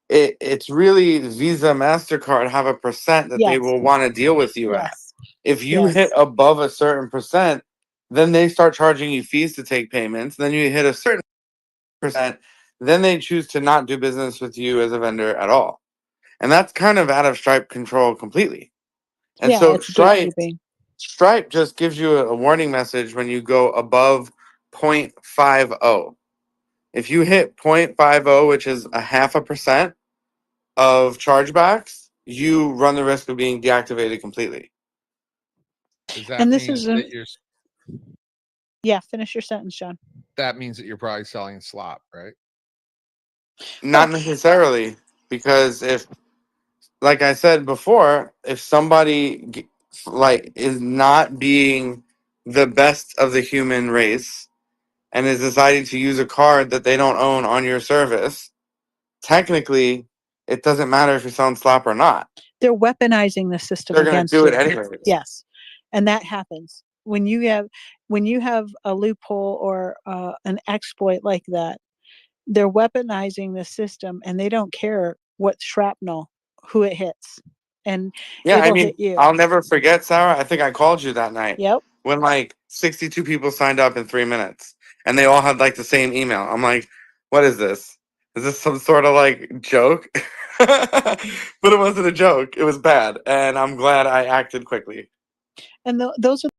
it's really Visa, MasterCard have a percent that they Yes, will want to deal with you at. yes, If you yes. hit above a certain percent, then they start charging you fees to take payments. Then you hit a certain percent, then they choose to not do business with you as a vendor at all. And that's kind of out of Stripe control completely. And Yeah, so it's gatekeeping. Stripe just gives you a warning message when you go above 0.50. If you hit 0.50, which is a half a percent of chargebacks, you run the risk of being deactivated completely. Does that And this mean is, that you're? yeah, finish your sentence, John. That means that you're probably selling slop, right? Not Well, necessarily, because if, like I said before, if somebody like is not being the best of the human race and is deciding to use a card that they don't own on your service, technically, it doesn't matter if you're selling slop or not. they're weaponizing the system They're going to against do it you. anyways. Yes, and that happens when you have a loophole or an exploit like that. They're weaponizing the system, and they don't care what shrapnel, who it hits, and Yeah, I it'll mean, hit you. I'll never forget, Sarah. I think I called you that night Yep. when like 62 people signed up in 3 minutes and they all had like the same email. I'm like, what is this? Is this some sort of like joke? But it wasn't a joke. It was bad. And I'm glad I acted quickly. And those are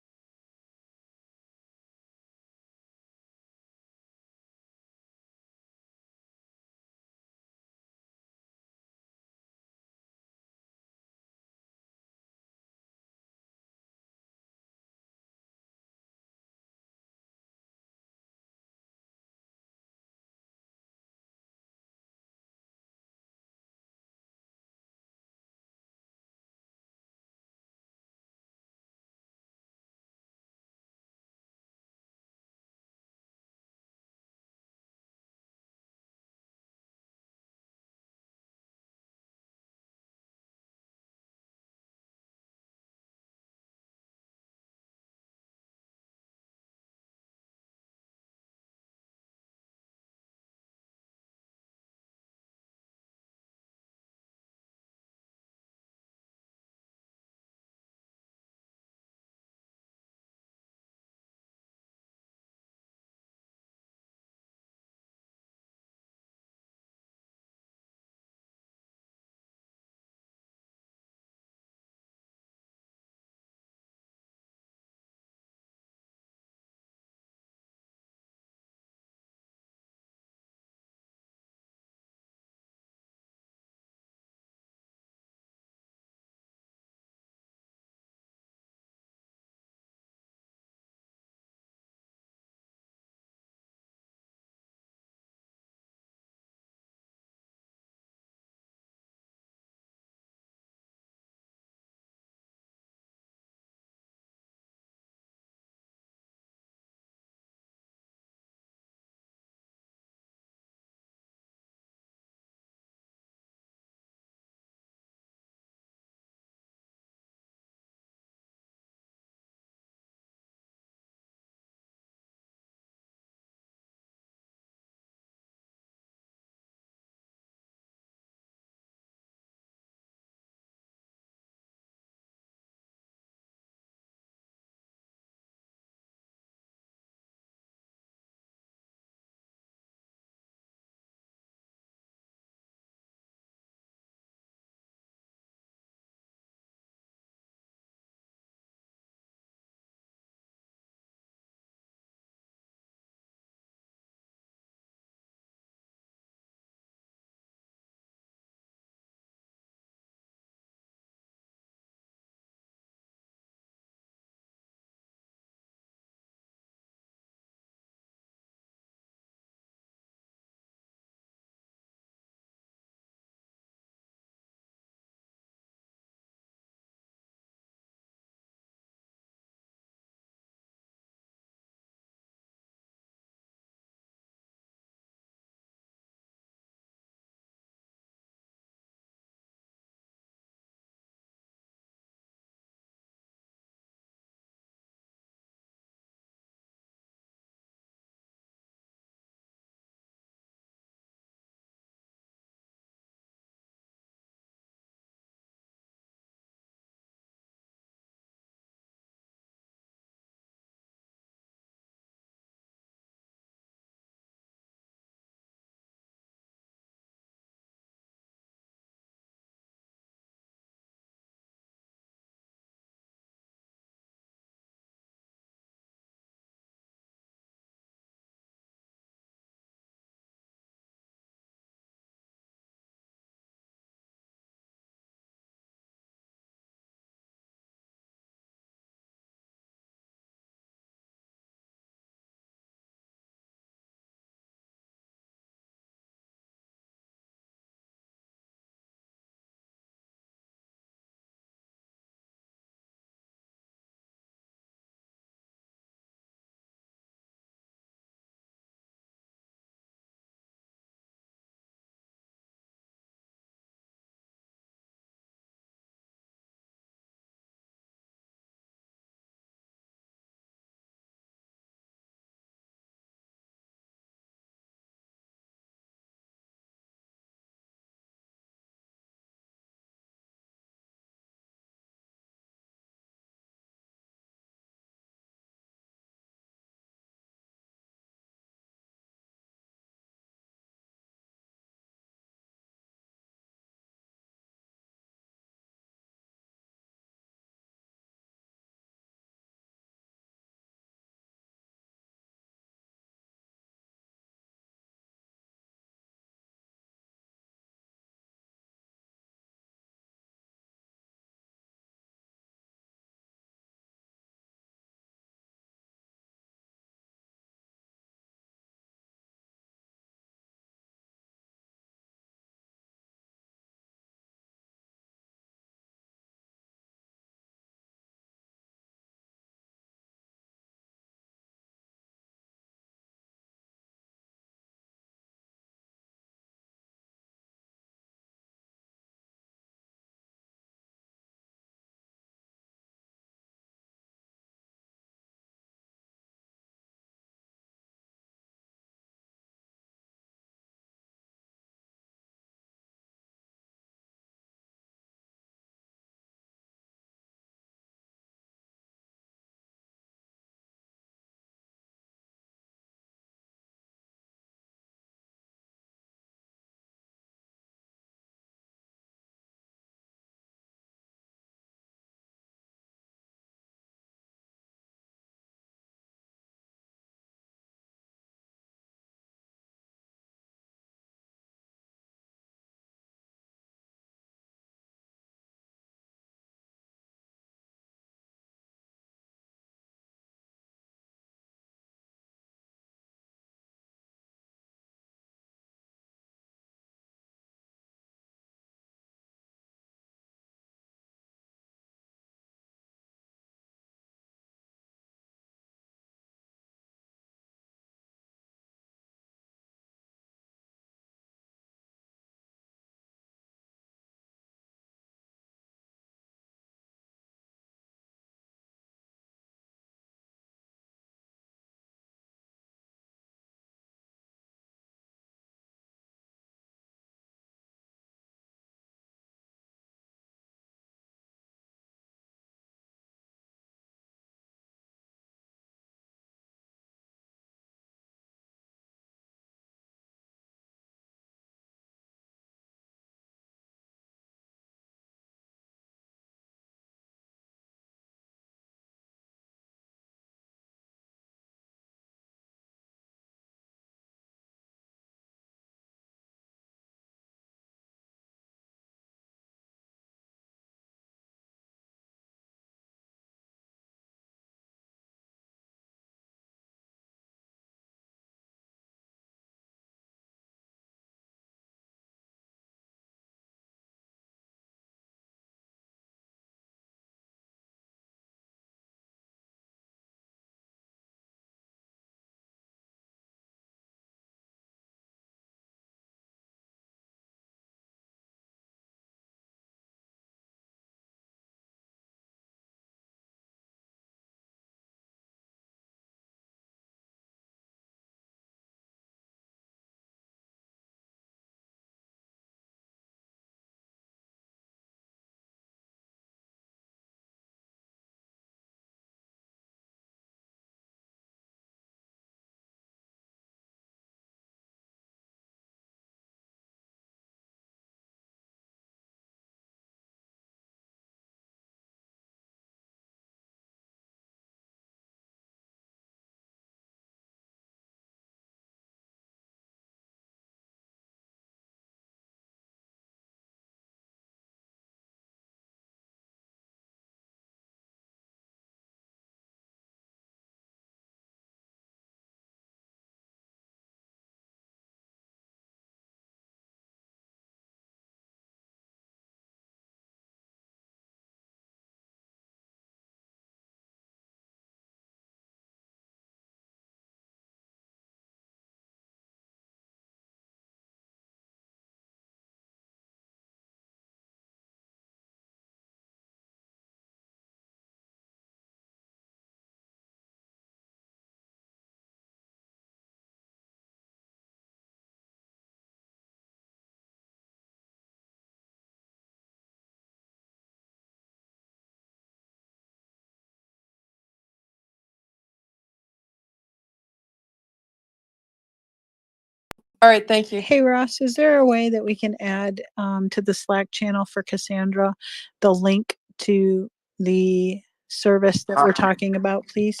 All right, thank you. Hey Ross, is there a way that we can add to the Slack channel for Cassandra the link to the service that we're talking about, please?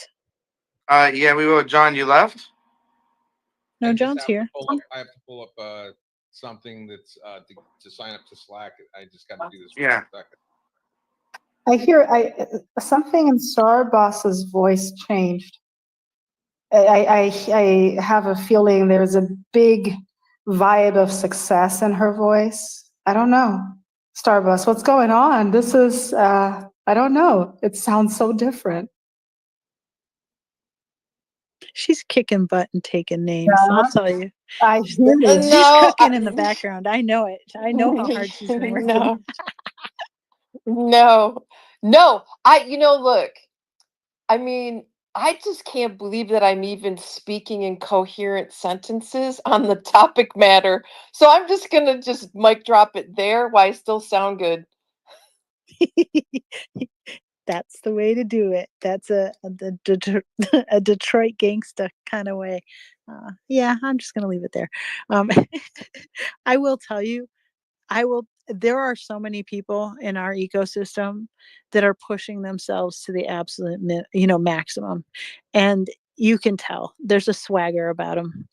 Yeah, we will. John, you left? No, I just John's have to here. I have to pull up something that's to sign up to Slack. I just got to do this for Yeah. a second. I hear something in Starboss's voice changed. I have a feeling there's a big vibe of success in her voice. I don't know. Starboss, what's going on? This is, I don't know. It sounds so different. She's kicking butt and taking names. I'll tell you. I hear She's you. No, cooking in the background. I know it. I know how hard she's been working. no, no. Look, I mean, I just can't believe that I'm even speaking in coherent sentences on the topic matter. So I'm just gonna just mic drop it there while I still sound good. That's the way to do it. That's a a Detroit gangsta kind of way. Yeah, I'm just gonna leave it there. Um, I will tell you, there are so many people in our ecosystem that are pushing themselves to the absolute maximum, and you can tell there's a swagger about them.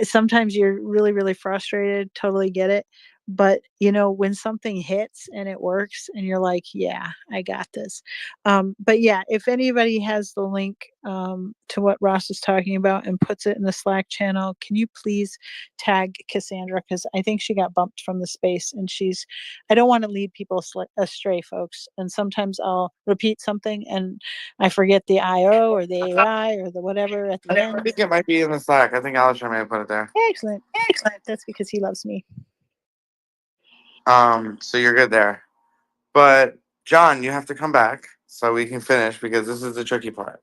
Sometimes you're really, really frustrated. Totally get it. But when something hits and it works and you're like, yeah, I got this. But yeah, if anybody has the link to what Ross is talking about and puts it in the Slack channel, can you please tag Cassandra? Because I think she got bumped from the space, and I don't want to lead people astray, folks. And sometimes I'll repeat something and I forget the IO or the AI or the whatever at the I end. think it might be in the Slack. I think Alisher may have put it there. Excellent. That's because he loves me. So you're good there. But John, you have to come back so we can finish because this is the tricky part.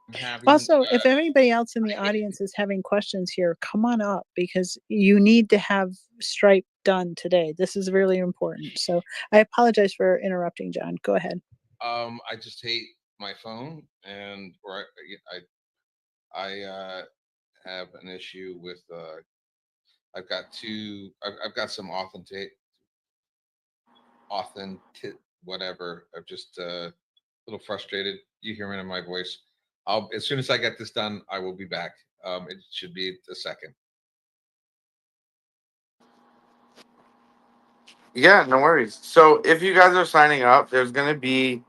I'm having, Also, if anybody else in the audience is having questions here, come on up because you need to have Stripe done today. This is really important. So I apologize for interrupting, John. Go ahead. I just hate my phone, and I have an issue with I've got some authentic whatever. I'm just a little frustrated. You hear it in my voice. As soon as I get this done, I will be back. It should be a second. Yeah, no worries. So if you guys are signing up, there's going to be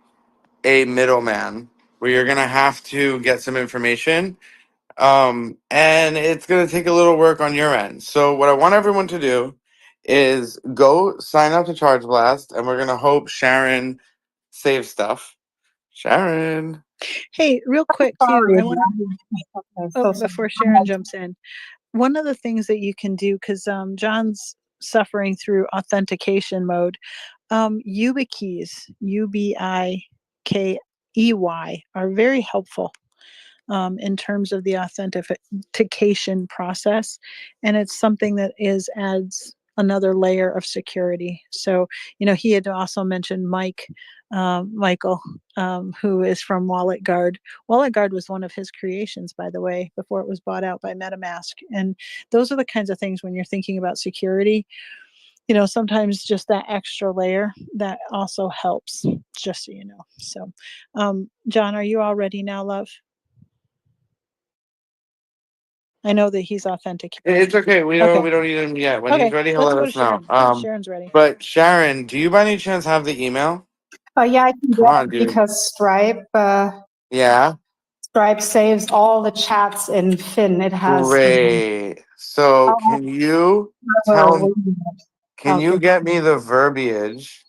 a middleman where you're going to have to get some information. And it's going to take a little work on your end. So what I want everyone to do is go sign up to Charge Blast, and we're going to hope Sharon saves stuff. Sharon. Hey, real quick too, Sorry. I want Okay, before Sharon jumps in, one of the things that you can do, because John's suffering through authentication mode, YubiKeys, UBIKEY, are very helpful in terms of the authentication process, and it's something that adds another layer of security. So he had also mentioned Michael, who is from Wallet Guard. Wallet Guard was one of his creations, by the way, before it was bought out by MetaMask. And those are the kinds of things when you're thinking about security, sometimes just that extra layer that also helps, just so you know. So, John, are you all ready now, love? I know that he's authentic. It's okay. We don't need him yet. When he's ready, he'll let's let go us to know. Sharon. Sharon's ready. But Sharon, do you by any chance have the email? yeah, I can Come on, get it dude. because Stripe saves all the chats in Fin. It has. Great. So can you get me the verbiage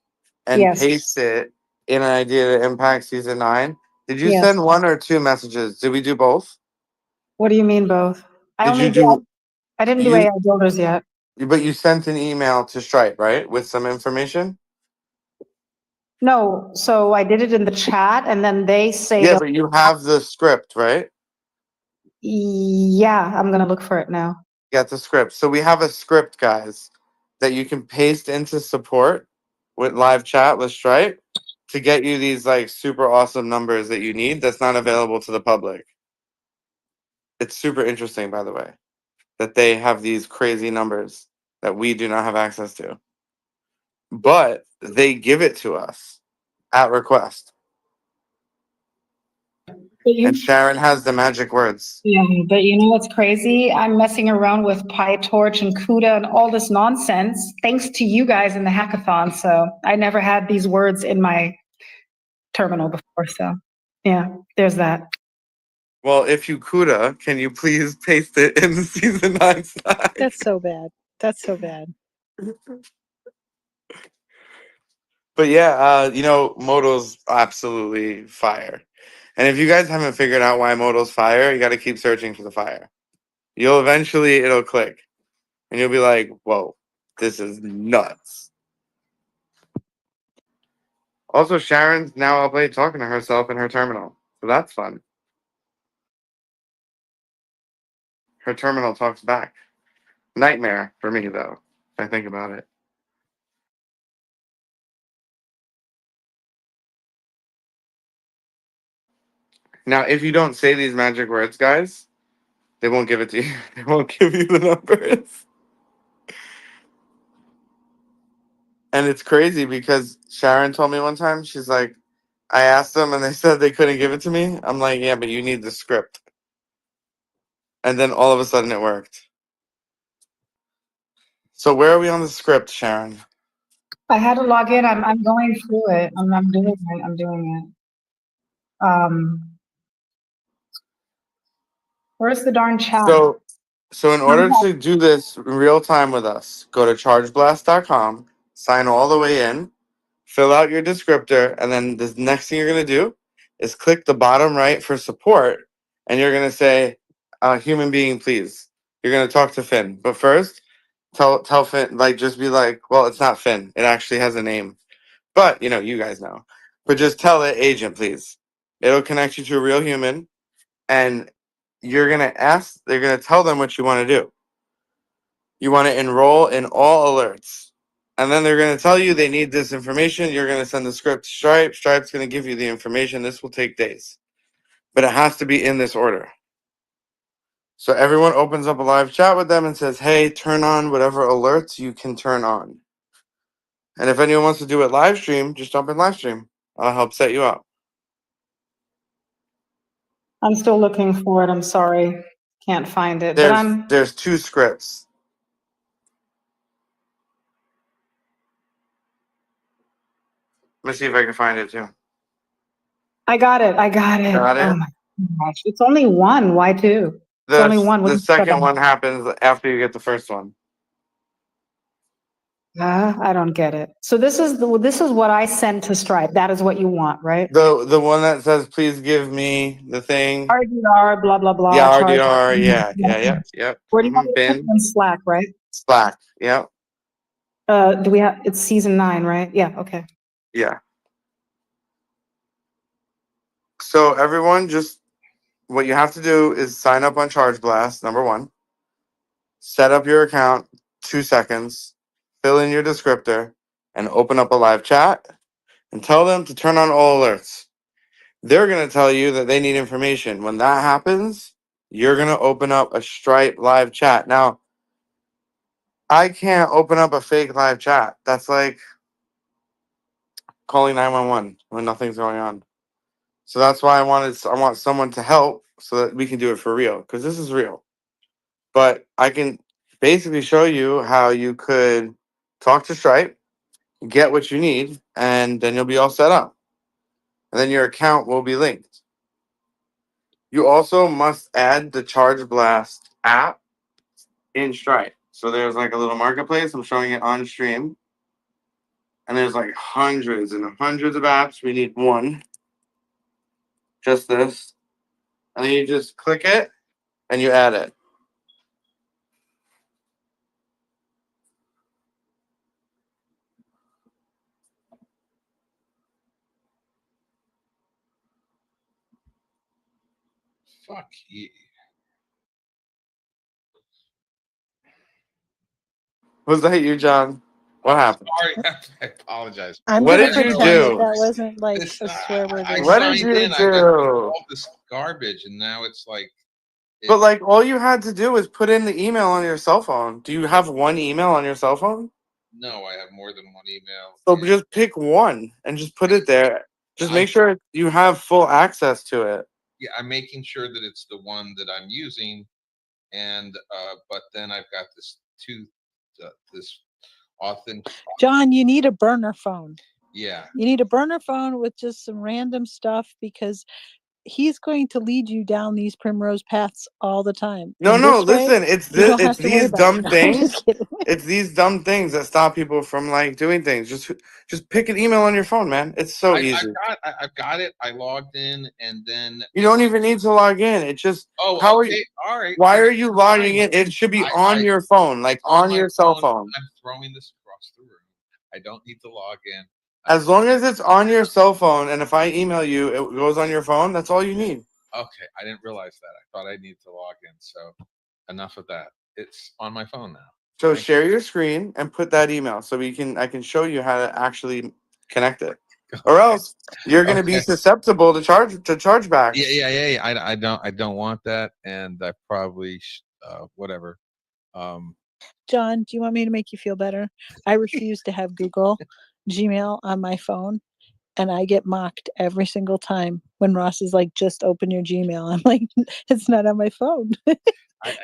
and Yes. paste it in an idea to impact season 9? Did you Yes. send one or two messages? Did we do both? What do you mean both? I didn't do AI builders yet. But you sent an email to Stripe, right? With some information? No, so I did it in the chat and then they say, Yeah, but you have the script, right? Yeah, I'm going to look for it now. Get the script. So we have a script, guys, that you can paste into support with live chat with Stripe to get you these like super awesome numbers that you need that's not available to the public. It's super interesting, by the way. that they have these crazy numbers that we do not have access to. But they give it to us at request. But you, And Sharon has the magic words. yeah, but you know what's crazy? I'm messing around with PyTorch and CUDA and all this nonsense, thanks to you guys in the hackathon. So I never had these words in my terminal before. So yeah, there's that. Well, if you CUDA, can you please paste it in the season 9 side? That's so bad. That's so bad. But yeah, Modo's absolutely fire. And if you guys haven't figured out why Modo's fire, you got to keep searching for the fire. It'll click. And you'll be like, whoa, this is nuts. Also, Sharon's now up late talking to herself in her terminal. So that's fun. Her terminal talks back. Nightmare for me, though, if I think about it. Now, if you don't say these magic words, guys, they won't give it to you. They won't give you the numbers. And it's crazy because Sharon told me one time, she's like, I asked them and they said they couldn't give it to me. I'm like, yeah, but you need the script. And then all of a sudden it worked. So where are we on the script, Sharon? I had to log in. I'm going through it. I'm doing it. I'm doing it. Where's the darn chat? So in order to do this in real time with us, go to chargeblast.com, sign all the way in, fill out your descriptor, and then the next thing you're going to do is click the bottom right for support, and you're going to say, human being, please. You're going to talk to Finn. But first, tell Finn, just be like, well, it's not Finn. It actually has a name. But, you guys know. But just tell it, agent, please. It'll connect you to a real human, and they're going to tell them what you want to do. You want to enroll in all alerts. And then they're going to tell you they need this information. You're going to send the script to Stripe. Stripe's going to give you the information. This will take days. But it has to be in this order. So everyone opens up a live chat with them and says, hey, turn on whatever alerts you can turn on. And if anyone wants to do it live stream, just jump in live stream. I'll help set you up. I'm still looking for it. I'm sorry. Can't find it. But There's 2 scripts. Let me see if I can find it too. I got it. Got it? Oh my gosh. It's only one. Why 2? It's only one. The second one happens after you get the first one. I don't get it. So this is what I send to Stripe. That is what you want, right? The one that says, please give me the thing. RDR, blah, blah, blah. Yeah, RDR, yeah. Where do you want to put it in Slack, right? Slack, yeah. Do we have, it's season 9, right? Yeah, okay. Yeah. So everyone, just what you have to do is sign up on Charge Blast, number 1. Set up your account, 2 seconds. Fill in your descriptor and open up a live chat and tell them to turn on all alerts. They're going to tell you that they need information. When that happens, you're going to open up a Stripe live chat. Now, I can't open up a fake live chat. That's like calling 911 when nothing's going on. So that's why I want someone to help so that we can do it for real, because this is real. But I can basically show you how you could talk to Stripe, get what you need, and then you'll be all set up. And then your account will be linked. You also must add the Charge Blast app in Stripe. So there's like a little marketplace. I'm showing it on stream. And there's like hundreds and hundreds of apps. We need one. Just this. And then you just click it and you add it. Fuck you. Was that you, John? What happened? Sorry, I apologize. I'm What gonna did you pretend do? that wasn't like This, a swear word. I What signed did you in, I got do? all this garbage, and now it's like But like, all you had to do was put in the email on your cell phone. Do you have one email on your cell phone? No, I have more than one email. So and just pick one and just put it there. Just I- make sure you have full access to it. yeah, I'm making sure that it's the one that I'm using, and but then I've got this authentic. John, you need a burner phone. Yeah, You need a burner phone with just some random stuff because he's going to lead you down these primrose paths all the time. No, And no, this way, listen, you don't have it's to worry these about dumb it. I'm things. just kidding. It's these dumb things that stop people from like doing things. Just pick an email on your phone, man. It's so easy. I've got it. I logged in, and then You don't even need to log in. It just oh, how are okay, you all right. why then are you logging fine. in? It should be I on your phone, like it's on on my your cell phone. I'm throwing this across the room. I don't need to log in. As long as it's on your cell phone, and if I email you, it goes on your phone. That's all you need. Okay, I didn't realize that. I thought I need to log in. So enough of that. It's on my phone now. So Thank share your screen and put that email so I can show you how to actually connect it. Or else you're going to be Okay. susceptible to chargebacks. Yeah. I don't want that, and I probably whatever. John, do you want me to make you feel better? I refuse to have Google Gmail on my phone. And I get mocked every single time when Ross is like, just open your Gmail. I'm like, it's not on my phone.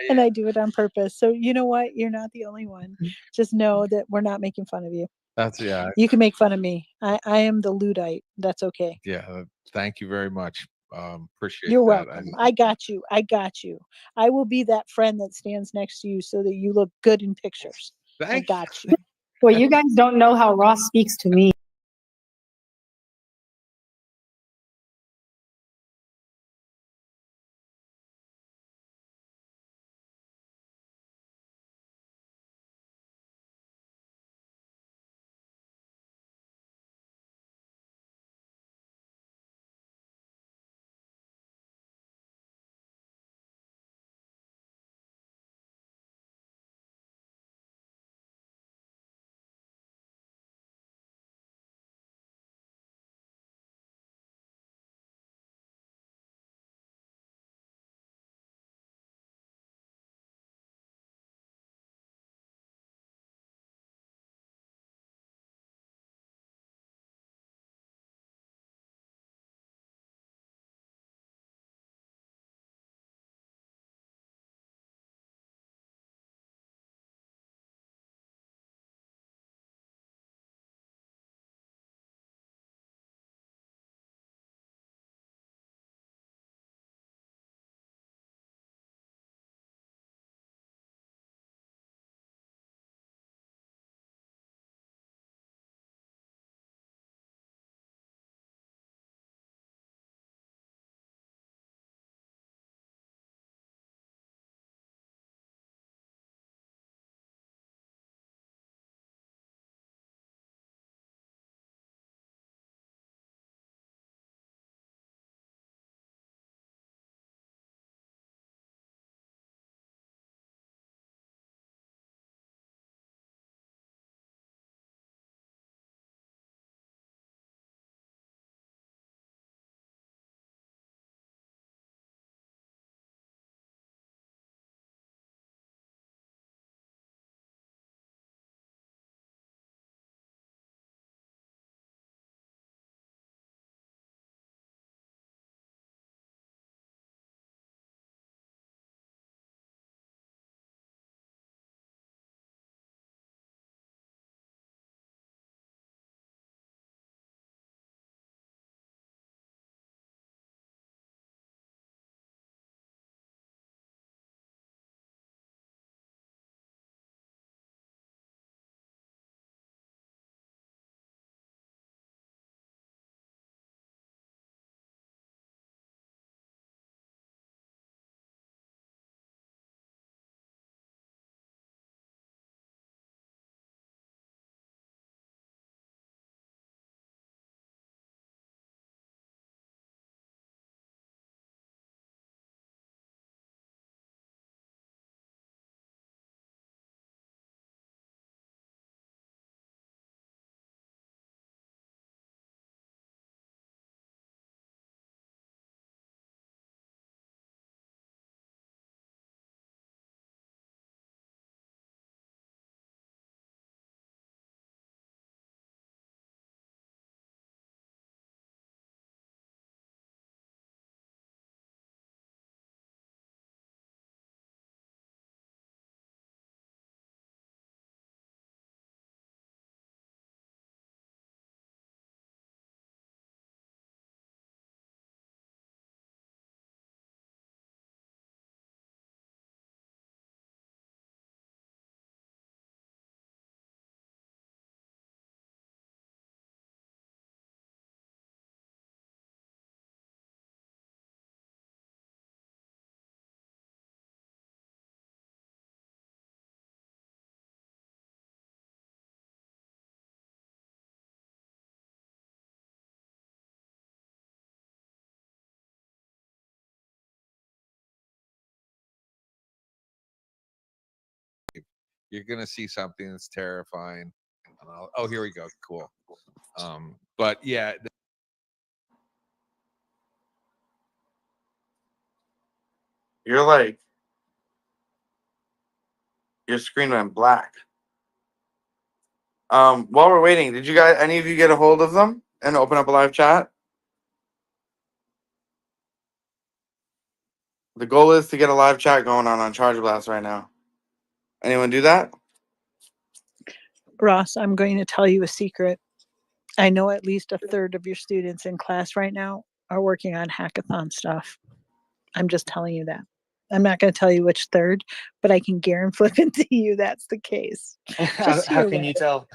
And I do it on purpose. So you know what? You're not the only one. Just know that we're not making fun of you. That's You can make fun of me. I am the Luddite. That's okay. yeah. Thank you very much. Appreciate You're that. welcome. I got you. I got you. I will be that friend that stands next to you so that you look good in pictures. I Thank you. got you. Well, you guys don't know how Ross speaks to me. you're gonna see something that's terrifying. Oh, here we go. Cool. But yeah, You're like, your screen went black. While we're waiting, did you guys, any of you get a hold of them and open up a live chat? The goal is to get a live chat going on Charge Blast right now. Anyone do that? Ross, I'm going to tell you a secret. I know at least a third of your students in class right now are working on hackathon stuff. I'm just telling you that. I'm not going to tell you which third, but I can guarantee flip into you that's the case. How can you tell?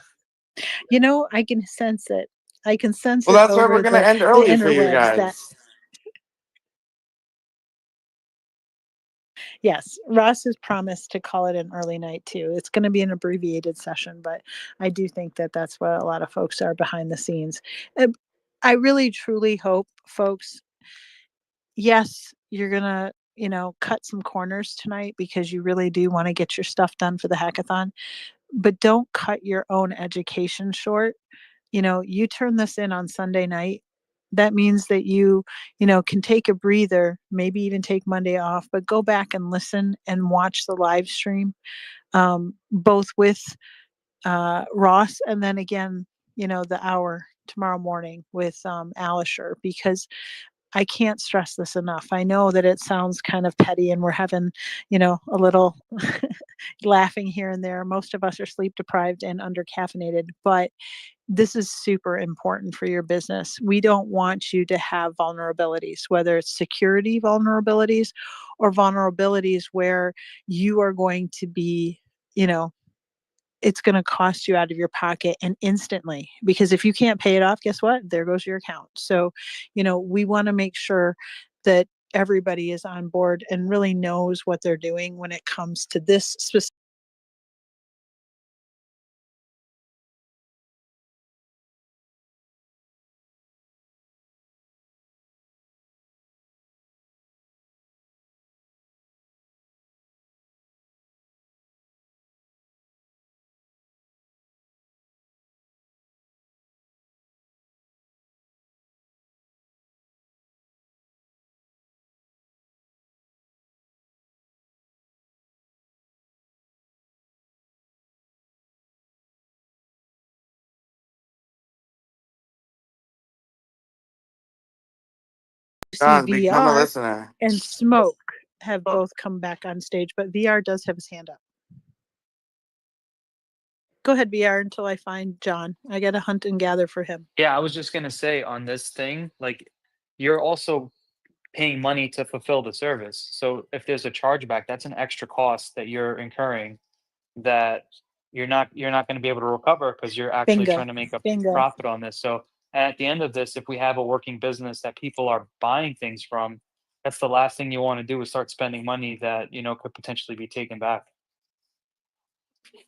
You know, I can sense it. I can sense Well, it that's why over we're gonna the end early for you interwebs that guys. yes, Ross has promised to call it an early night too. It's going to be an abbreviated session, but I do think that that's what a lot of folks are behind the scenes. I really truly hope folks, yes, you're going to, you know, cut some corners tonight because you really do want to get your stuff done for the hackathon, but don't cut your own education short. You know, you turn this in on Sunday night. That means that you know, can take a breather, maybe even take Monday off, but go back and listen and watch the live stream, both with Ross and then again, you know, the hour tomorrow morning with Alisher, because I can't stress this enough. I know that it sounds kind of petty and we're having, you know, a little laughing here and there. Most of us are sleep deprived and under caffeinated, but this is super important for your business. We don't want you to have vulnerabilities, whether it's security vulnerabilities or vulnerabilities where you are going to be, you know, it's going to cost you out of your pocket and instantly, because if you can't pay it off, guess what? There goes your account. So, you know, we want to make sure that everybody is on board and really knows what they're doing when it comes to this specific. John, become a VR listener. and Smoke have both come back on stage, but VR does have his hand up. Go ahead, VR, until I find John. I got to hunt and gather for him. Yeah, I was just gonna say on this thing, like you're also paying money to fulfill the service. So if there's a chargeback, that's an extra cost that you're incurring that you're not going to be able to recover because you're actually Bingo. trying to make a Bingo. profit on this. So at the end of this, if we have a working business that people are buying things from, that's the last thing you want to do is start spending money that could potentially be taken back.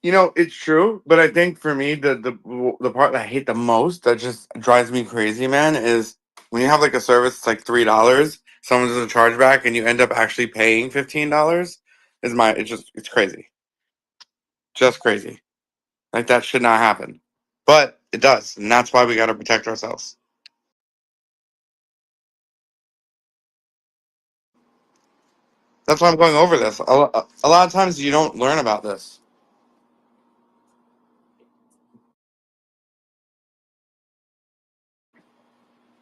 You know, it's true, but I think for me, the part that I hate the most, that just drives me crazy, man, is when you have like a service that's like $3, someone does a chargeback, and you end up actually paying $15. It's crazy, just crazy. Like that should not happen, but it does, and that's why we got to protect ourselves. That's why I'm going over this. A lot of times you don't learn about this.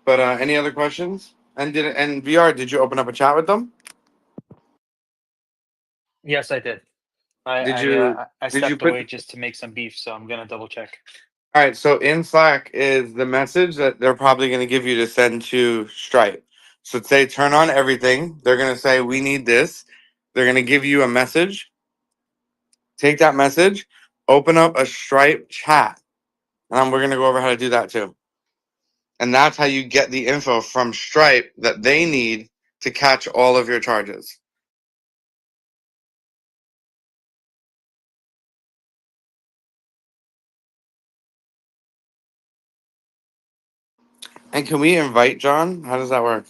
But any other questions? And VR, did you open up a chat with them? Yes, I did. I Did I, you uh, I I did you stepped put away just to make some beef, so I'm gonna double check. All right, so in Slack is the message that they're probably going to give you to send to Stripe. So say turn on everything. They're going to say we need this. They're going to give you a message. Take that message, open up a Stripe chat, and we're going to go over how to do that too. And that's how you get the info from Stripe that they need to catch all of your charges. And can we invite John? How does that work?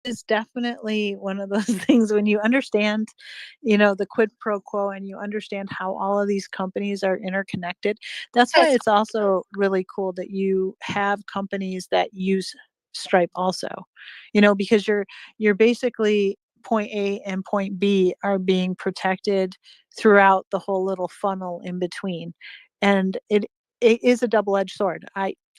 is definitely one of those things when you understand, the quid pro quo and you understand how all of these companies are interconnected. That's why it's also really cool that you have companies that use Stripe also. Because you're basically point A and point B are being protected throughout the whole little funnel in between. And it is a double-edged sword.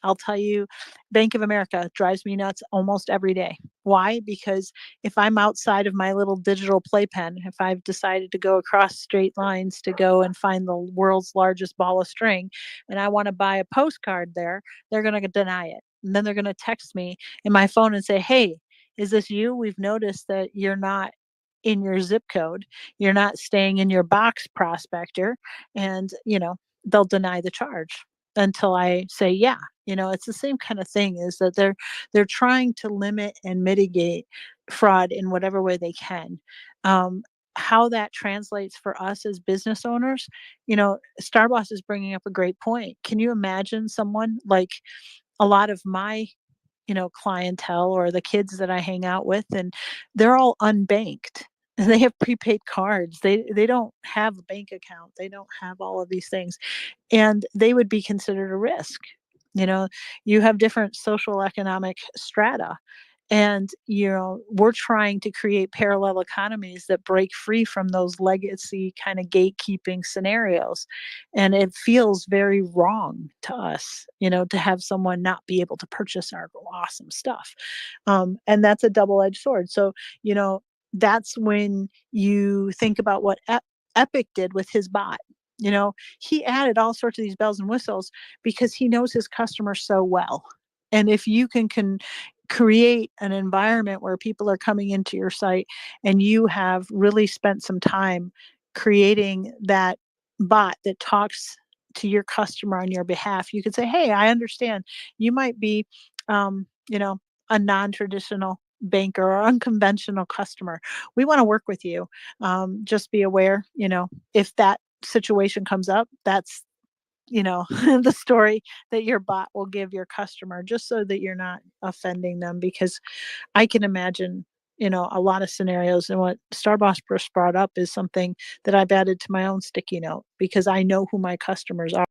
I'll tell you, Bank of America drives me nuts almost every day. Why? Because if I'm outside of my little digital playpen, if I've decided to go across straight lines to go and find the world's largest ball of string and I want to buy a postcard there, they're going to deny it. And then they're going to text me in my phone and say, "Hey, is this you? We've noticed that you're not in your zip code. You're not staying in your box prospector." And, they'll deny the charge until I say, yeah. It's the same kind of thing, is that they're trying to limit and mitigate fraud in whatever way they can. Um, how that translates for us as business owners, Starboss is bringing up a great point. Can you imagine someone like a lot of my clientele or the kids that I hang out with, and they're all unbanked. And they have prepaid cards. They don't have a bank account. They don't have all of these things, and they would be considered a risk. You know, you have different social economic strata, and we're trying to create parallel economies that break free from those legacy kind of gatekeeping scenarios. And it feels very wrong to us, to have someone not be able to purchase our awesome stuff. And that's a double-edged sword. So, that's when you think about what Epic did with his bot. He added all sorts of these bells and whistles because he knows his customers so well. And if you can create an environment where people are coming into your site and you have really spent some time creating that bot that talks to your customer on your behalf, you could say, "Hey, I understand you might be um, you know a non-traditional banker or unconventional customer. We want to work with you. Just be aware, if that situation comes up, that's the story that your bot will give your customer, just so that you're not offending them." Because I can imagine, a lot of scenarios, and what Starboss first brought up is something that I've added to my own sticky note because I know who my customers are.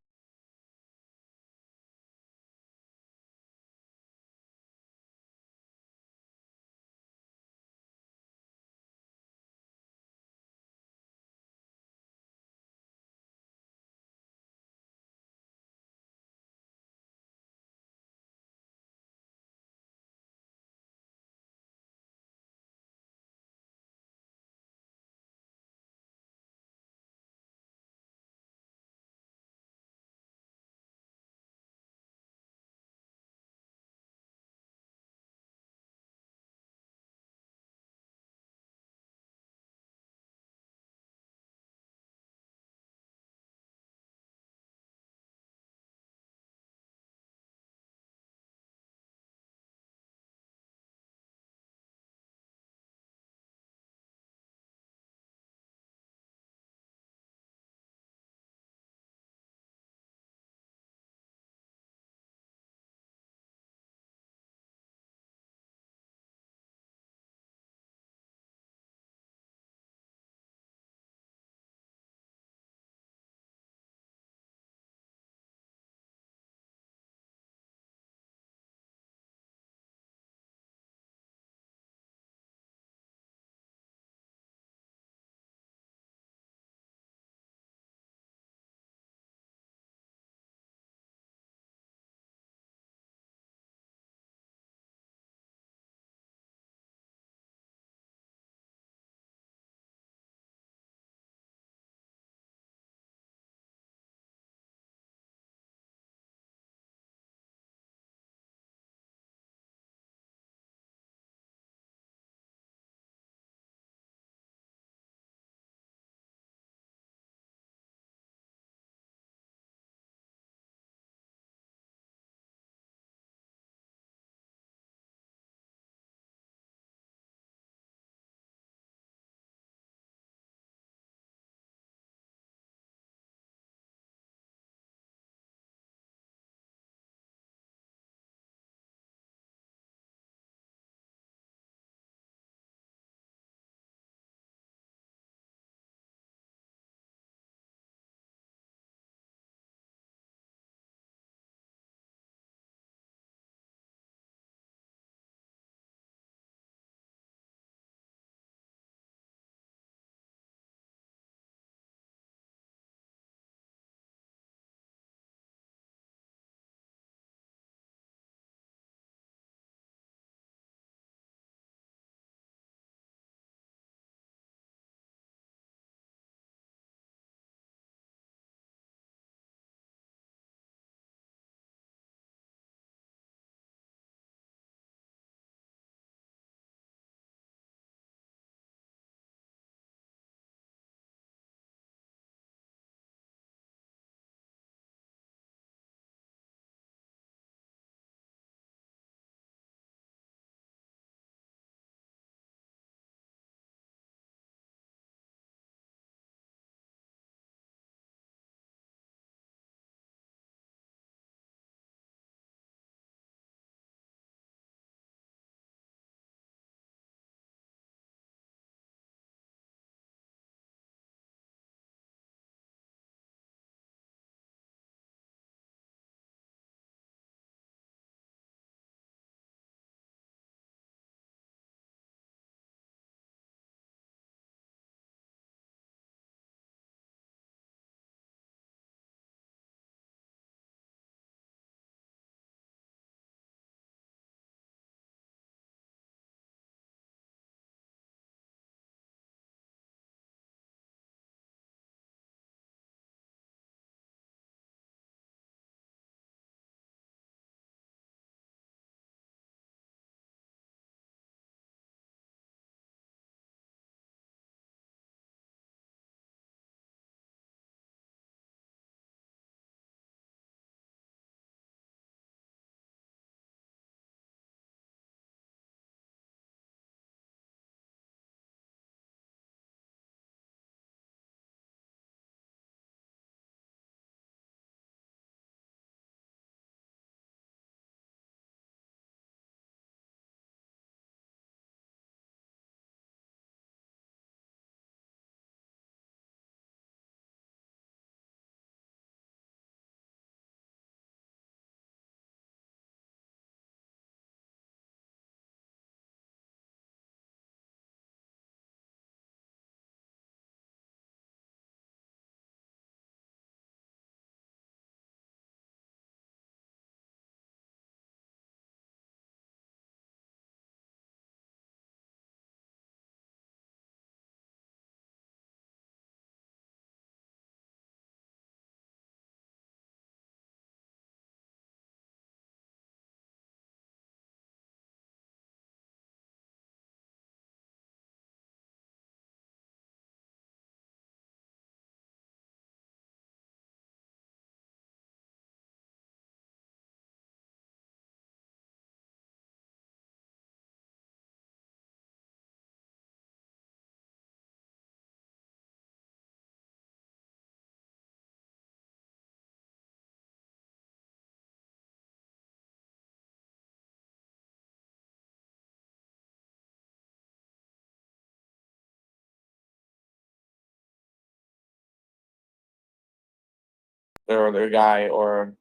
or the guy or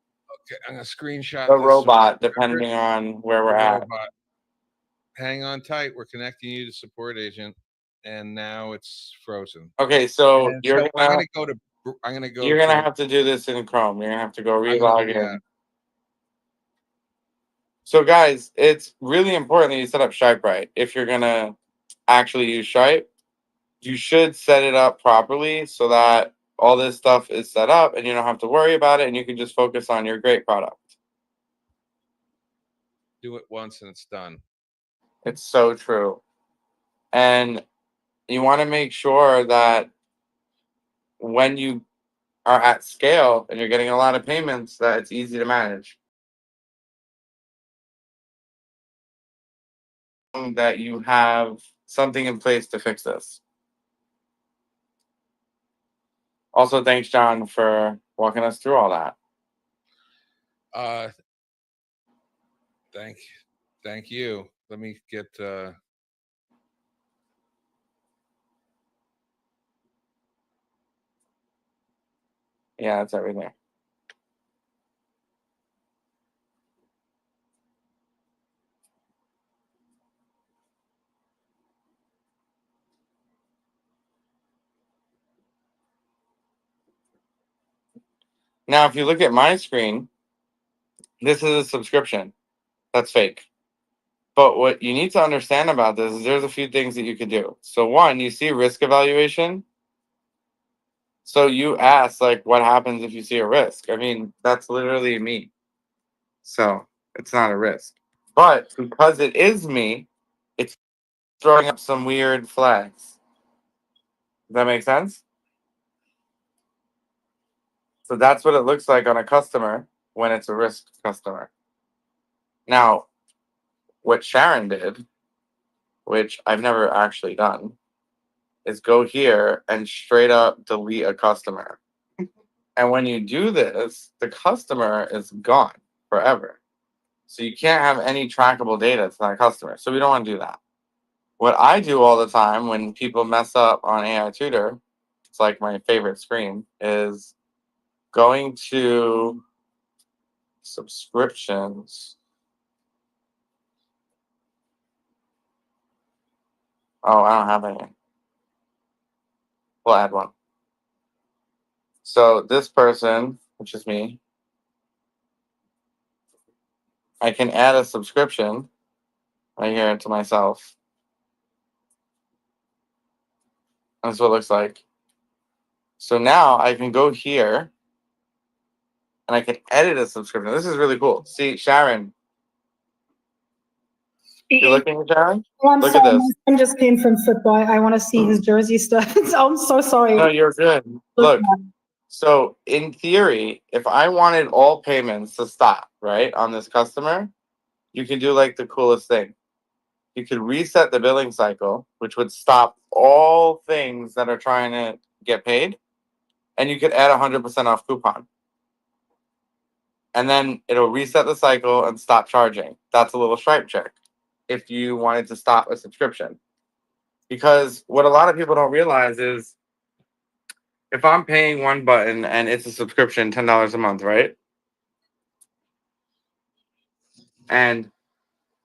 Okay, I'm gonna screenshot the this. robot, depending on where we're The at. robot. Hang on tight. We're connecting you to support agent, and now it's frozen. Okay, so And you're so gonna I'm gonna go. you're gonna to, have to do this in Chrome. You're gonna have to go I'm gonna relog do in. that. So guys, it's really important that you set up Stripe right. If you're gonna actually use Stripe, you should set it up properly so that all this stuff is set up and you don't have to worry about it and you can just focus on your great product. Do it once and it's done. It's so true. And you want to make sure that when you are at scale and you're getting a lot of payments, that it's easy to manage. That you have something in place to fix this. Also, thanks, John, for walking us through all that. Thank you. Let me get. Yeah, that's everything. Now, if you look at my screen, this is a subscription. That's fake. But what you need to understand about this is there's a few things that you could do. So one, you see risk evaluation. So you ask, like, what happens if you see a risk? I mean, that's literally me. So it's not a risk. But because it is me, it's throwing up some weird flags. Does that make sense? So that's what it looks like on a customer when it's a risk customer. Now, what Sharon did, which I've never actually done, is go here and straight up delete a customer. And when you do this, the customer is gone forever. So you can't have any trackable data to that customer. So we don't want to do that. What I do all the time when people mess up on AI Tutor, it's like my favorite screen, is going to subscriptions. Oh, I don't have any. We'll add one. So this person, which is me, I can add a subscription right here to myself. That's what it looks like. So now I can go here and I can edit a subscription. This is really cool. See, Sharon, you looking at Sharon? Oh, I'm Look sorry, at my this. son just came from football. I want to see his jersey stuff. I'm so sorry. No, you're good. Look, so in theory, if I wanted all payments to stop, right, on this customer, you can do like the coolest thing. You could reset the billing cycle, which would stop all things that are trying to get paid, and you could add 100% off coupon. And then it'll reset the cycle and stop charging. That's a little Stripe trick if you wanted to stop a subscription. Because what a lot of people don't realize is if I'm paying one button and it's a subscription, $10 a month, right? And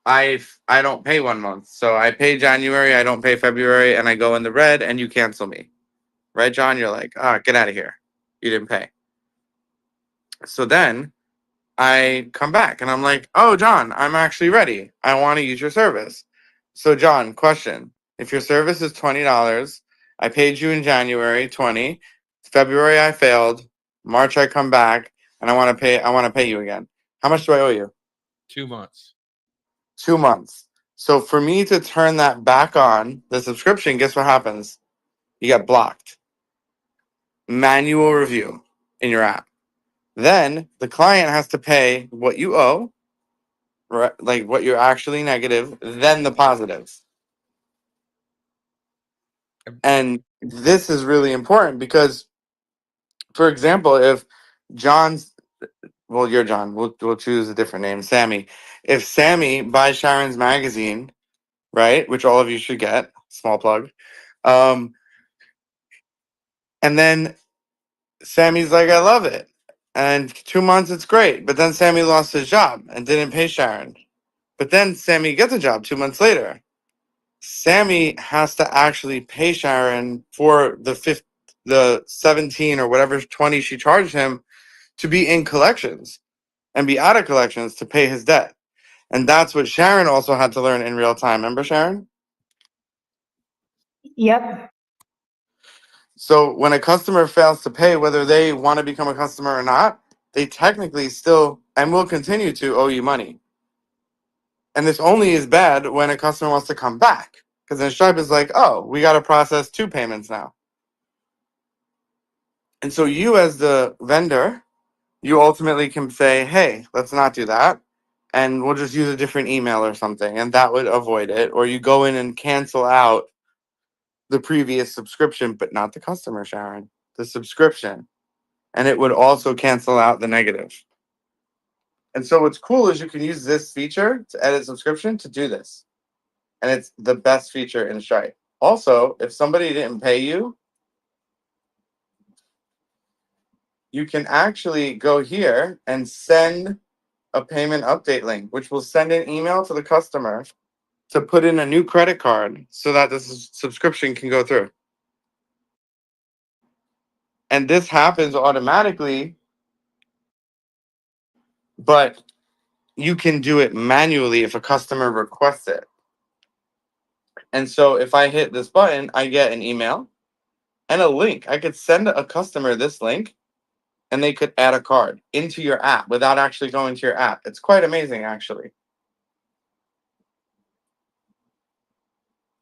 I don't pay 1 month. So I pay January, I don't pay February, and I go in the red and you cancel me. Right, John? You're like, get out of here. You didn't pay. So then I come back and I'm like, oh, John, I'm actually ready. I want to use your service. So, John, question. If your service is $20, I paid you in January, 20. February I failed. March I come back and I want to pay you again. How much do I owe you? 2 months. 2 months. So for me to turn that back on, the subscription, guess what happens? You get blocked. Manual review in your app. Then the client has to pay what you owe, right? Like what you're actually negative, then the positives. And this is really important because, for example, if John's, well, you're John, we'll choose a different name, Sammy. If Sammy buys Sharon's magazine, right, which all of you should get, small plug, and then Sammy's like, I love it. And 2 months, it's great. But then Sammy lost his job and didn't pay Sharon. But then Sammy gets a job 2 months later. Sammy has to actually pay Sharon for the 17 or whatever 20 she charged him to be in collections and be out of collections to pay his debt. And that's what Sharon also had to learn in real time. Remember, Sharon? Yep. So when a customer fails to pay, whether they want to become a customer or not, they technically still and will continue to owe you money. And this only is bad when a customer wants to come back. Because then Stripe is like, oh, we got to process 2 payments now. And so you, as the vendor, you ultimately can say, hey, let's not do that. And we'll just use a different email or something. And that would avoid it. Or you go in and cancel out the previous subscription, but not the customer, Sharon, the subscription. And it would also cancel out the negative. And so what's cool is you can use this feature to edit subscription to do this. And it's the best feature in Stripe. Also, if somebody didn't pay you, you can actually go here and send a payment update link, which will send an email to the customer to put in a new credit card so that this subscription can go through. And this happens automatically, but you can do it manually if a customer requests it. And so if I hit this button, I get an email and a link. I could send a customer this link and they could add a card into your app without actually going to your app. It's quite amazing, actually.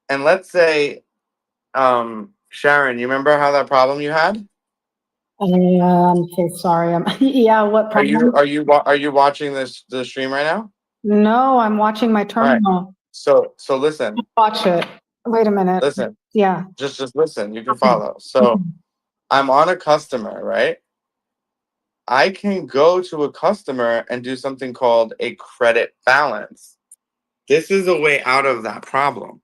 And let's say, Sharon, you remember how that problem you had? I'm so sorry. Yeah, what problem? Are you watching the stream right now? No, I'm watching my terminal. So listen, Watch it. Wait a minute. listen, Yeah. just listen. You can Okay. follow. So I'm on a customer, right? I can go to a customer and do something called a credit balance. This is a way out of that problem.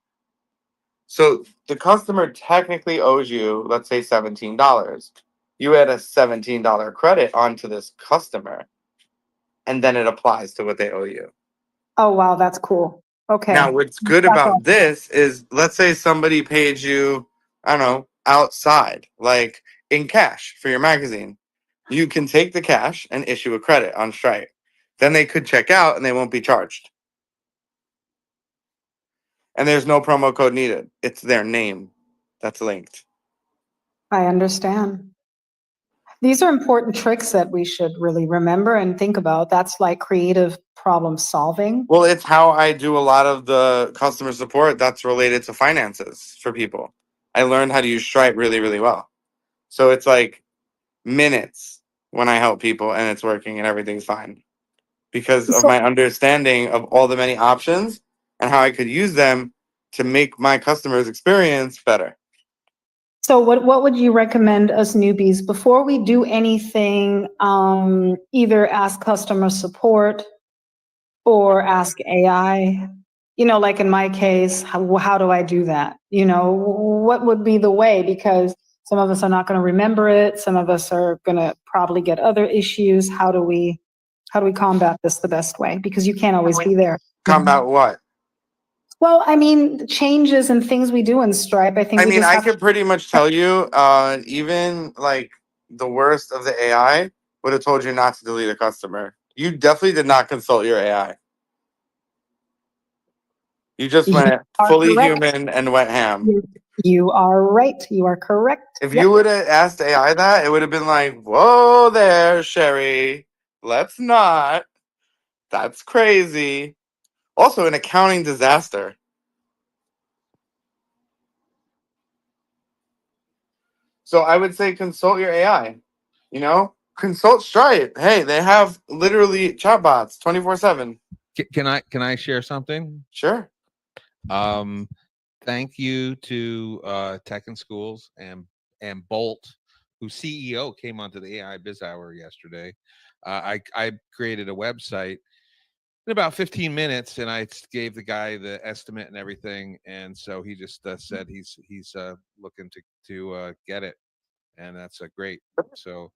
So the customer technically owes you, let's say $17. You add a $17 credit onto this customer, and then it applies to what they owe you. Oh, wow, that's cool. Okay. Now, what's good That's about awesome. this is, let's say somebody paid you, I don't know, outside, like in cash for your magazine. You can take the cash and issue a credit on Stripe. Then they could check out and they won't be charged. And there's no promo code needed. It's their name that's linked. I understand. These are important tricks that we should really remember and think about. That's like creative problem solving. Well, it's how I do a lot of the customer support that's related to finances for people. I learned how to use Stripe really, really well. So it's like minutes when I help people and it's working and everything's fine because of So, my understanding of all the many options and how I could use them to make my customers' experience better. so what would you recommend us newbies before we do anything, either ask customer support or ask AI? You know, like in my case, how do I do that? You know, what would be the way? Because some of us are not going to remember it. Some of us are going to probably get other issues. How do we combat this the best way? Because you can't always be there. Combat what? Well, I mean, changes and things we do in Stripe. I think I we mean, just I have could pretty much tell you, even like the worst of the AI would have told you not to delete a customer. You definitely did not consult your AI. You just You went are fully correct. human and went ham. You are right. You are correct. If Yep. you would have asked AI that, it would have been like, whoa there, Sherry. Let's not. That's crazy. Also, an accounting disaster. So I would say consult your AI. You know, consult Stripe. Hey, they have literally chatbots 24/7. Can I share something? Sure. Thank you to Tech and Schools and Bolt, whose CEO came onto the AI Biz Hour yesterday. I created a website in about 15 minutes, and I gave the guy the estimate and everything, and so he just said he's looking to get it, and that's great. So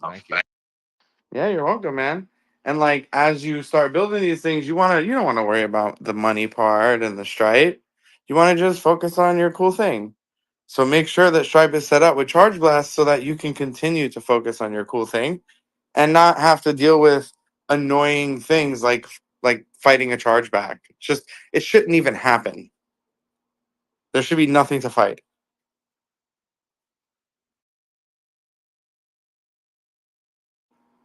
thank you. Yeah, you're welcome, man. And like as you start building these things, you don't want to worry about the money part and the Stripe. You want to just focus on your cool thing. So make sure that Stripe is set up with Charge Blast so that you can continue to focus on your cool thing and not have to deal with annoying things like fighting a chargeback. Just it shouldn't even happen. There should be nothing to fight.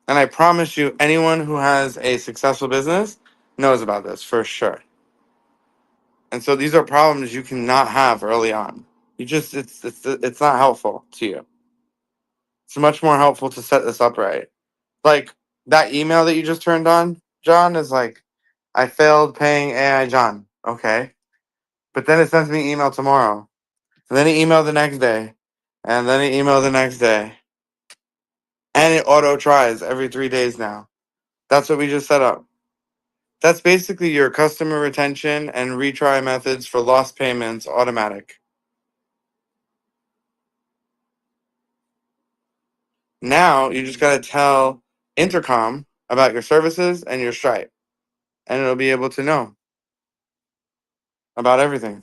And I promise you, anyone who has a successful business knows about this for sure. And so these are problems you cannot have early on. You just it's not helpful to you. It's much more helpful to set this up right. Like that email that you just turned on, John, is like, I failed paying AI John. Okay. But then it sends me email tomorrow. And then it emailed the next day. And then it emailed the next day. And it auto tries every 3 days now. That's what we just set up. That's basically your customer retention and retry methods for lost payments automatic. Now you just got to tell Intercom about your services and your Stripe, and it'll be able to know about everything.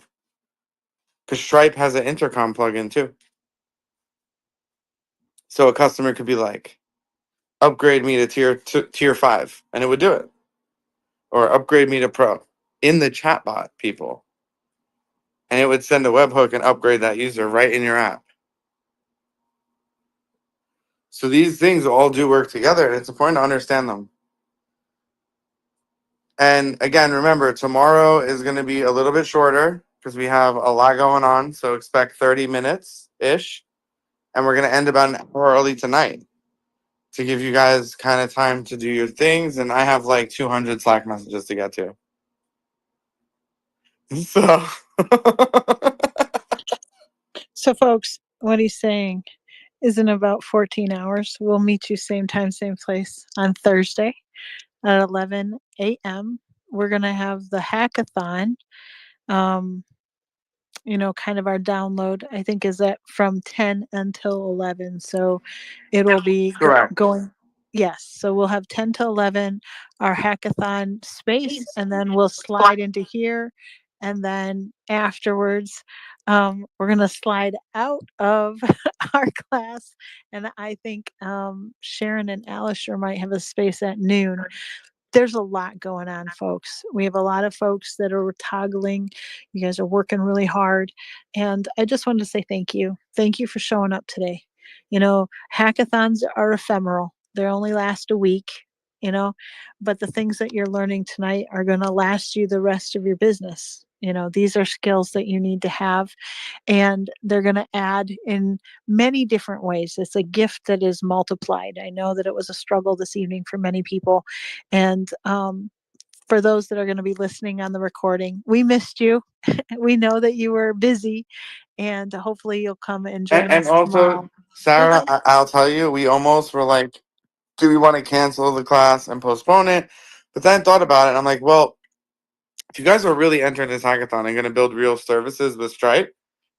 Because Stripe has an Intercom plugin too. So a customer could be like, upgrade me to tier 5, and it would do it. Or upgrade me to Pro in the chatbot, people. And it would send a webhook and upgrade that user right in your app. So these things all do work together, and it's important to understand them. And again, remember, tomorrow is going to be a little bit shorter because we have a lot going on. So expect 30 minutes ish. And we're going to end about an hour early tonight to give you guys kind of time to do your things. And I have like 200 Slack messages to get to. So, So, folks, what he's saying is in about 14 hours, we'll meet you same time, same place on Thursday at 11 a.m. We're going to have the hackathon. Um, kind of our download, I think, is at from 10 until 11. So it'll be correct. going. Yes. So we'll have 10 to 11, our hackathon space, and then we'll slide into here. And then afterwards, we're going to slide out of our class. And I think Sharon and Alisher might have a space at noon. There's a lot going on, folks. We have a lot of folks that are toggling. You guys are working really hard. And I just wanted to say thank you. Thank you for showing up today. Hackathons are ephemeral, they only last a week, but the things that you're learning tonight are going to last you the rest of your business. These are skills that you need to have, and they're going to add in many different ways. It's a gift that is multiplied. I know that it was a struggle this evening for many people, and for those that are going to be listening on the recording, we missed you. We know that you were busy, and hopefully you'll come and join And us tomorrow. also, Sarah, I'll tell you, we almost were like, do we want to cancel the class and postpone it? But then I thought about it, and I'm like, well, if you guys are really entering this hackathon and going to build real services with Stripe,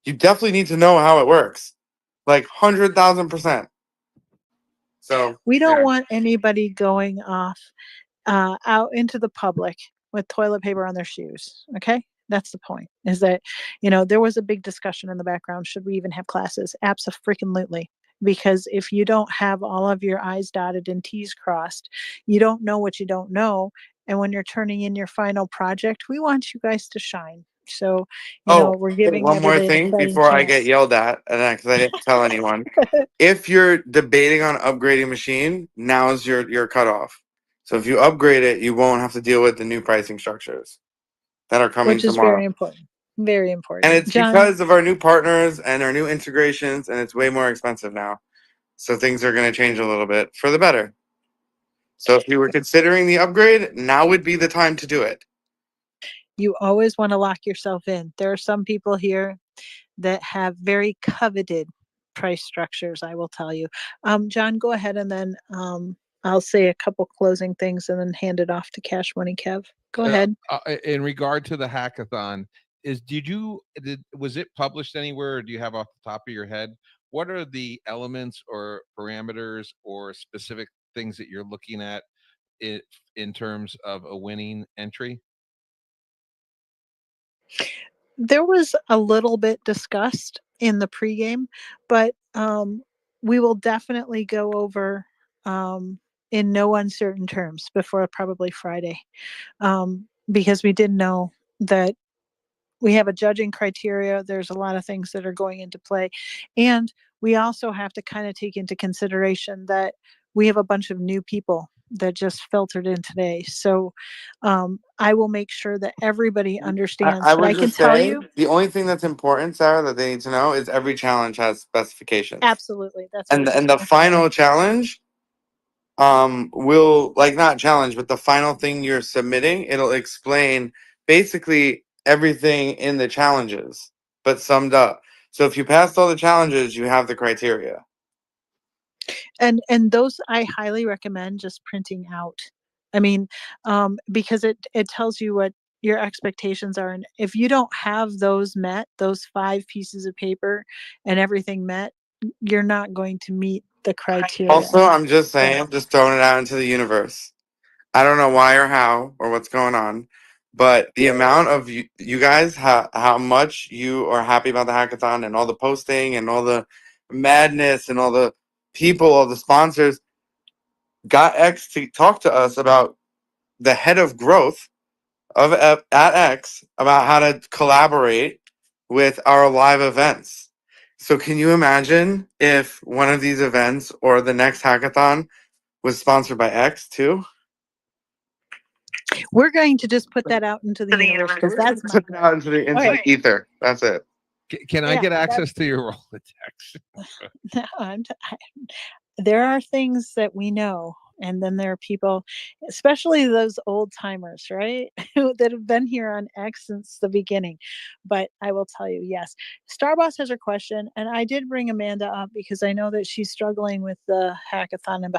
you definitely need to know how it works, like 100,000%. So We don't yeah. want anybody going off out into the public with toilet paper on their shoes. Okay. That's the point, is that, there was a big discussion in the background. Should we even have classes? Absolutely. Because if you don't have all of your I's dotted and T's crossed, you don't know what you don't know. And when you're turning in your final project, we want you guys to shine. So, Oh, we're giving one more everybody an thing exciting before I get chance. yelled at, and because I didn't tell anyone, if you're debating on upgrading machine, now is your cutoff. So if you upgrade it, you won't have to deal with the new pricing structures that are coming Which is tomorrow. very important. Very And important. it's John, because of our new partners and our new integrations, and it's way more expensive now. So things are going to change a little bit for the better. So if you were considering the upgrade, now would be the time to do it. you always want to lock yourself in. There are some people here that have very coveted price structures, I will tell you. John, go ahead, and then I'll say a couple closing things and then hand it off to Cash Money Kev. Go ahead. In regard to the hackathon, was it published anywhere, or do you have off the top of your head what are the elements or parameters or specific things that you're looking at it in terms of a winning entry? There was a little bit discussed in the pregame, but we will definitely go over in no uncertain terms before probably Friday, because we did know that we have a judging criteria. There's a lot of things that are going into play. And we also have to kind of take into consideration that we have a bunch of new people that just filtered in today. So I will make sure that everybody understands. I But would I can just tell say you, the only thing that's important, Sarah, that they need to know is every challenge has specifications. absolutely. That's what And I was and the gonna say. final challenge will, like, not challenge, but the final thing you're submitting, it'll explain basically everything in the challenges, but summed up. So if you passed all the challenges, you have the criteria. And those I highly recommend just printing out. I mean, because it tells you what your expectations are, and if you don't have those met, those 5 pieces of paper and everything met, you're not going to meet the criteria. Also, I'm just saying, I'm just throwing it out into the universe. I don't know why or how or what's going on, but the amount of you guys, how much you are happy about the hackathon and all the posting and all the madness and all the people, all the sponsors, got X to talk to us about the head of growth of at X about how to collaborate with our live events. So can you imagine if one of these events or the next hackathon was sponsored by X too? We're going to just put that out into the universe because that's my Put it out into the Okay. ether. That's it. Can I Yeah, get that's- access to your Rolodex? No, there are things that we know, and then there are people, especially those old timers, right, that have been here on X since the beginning. But I will tell you, yes, Starboss has her question, and I did bring Amanda up because I know that she's struggling with the hackathon and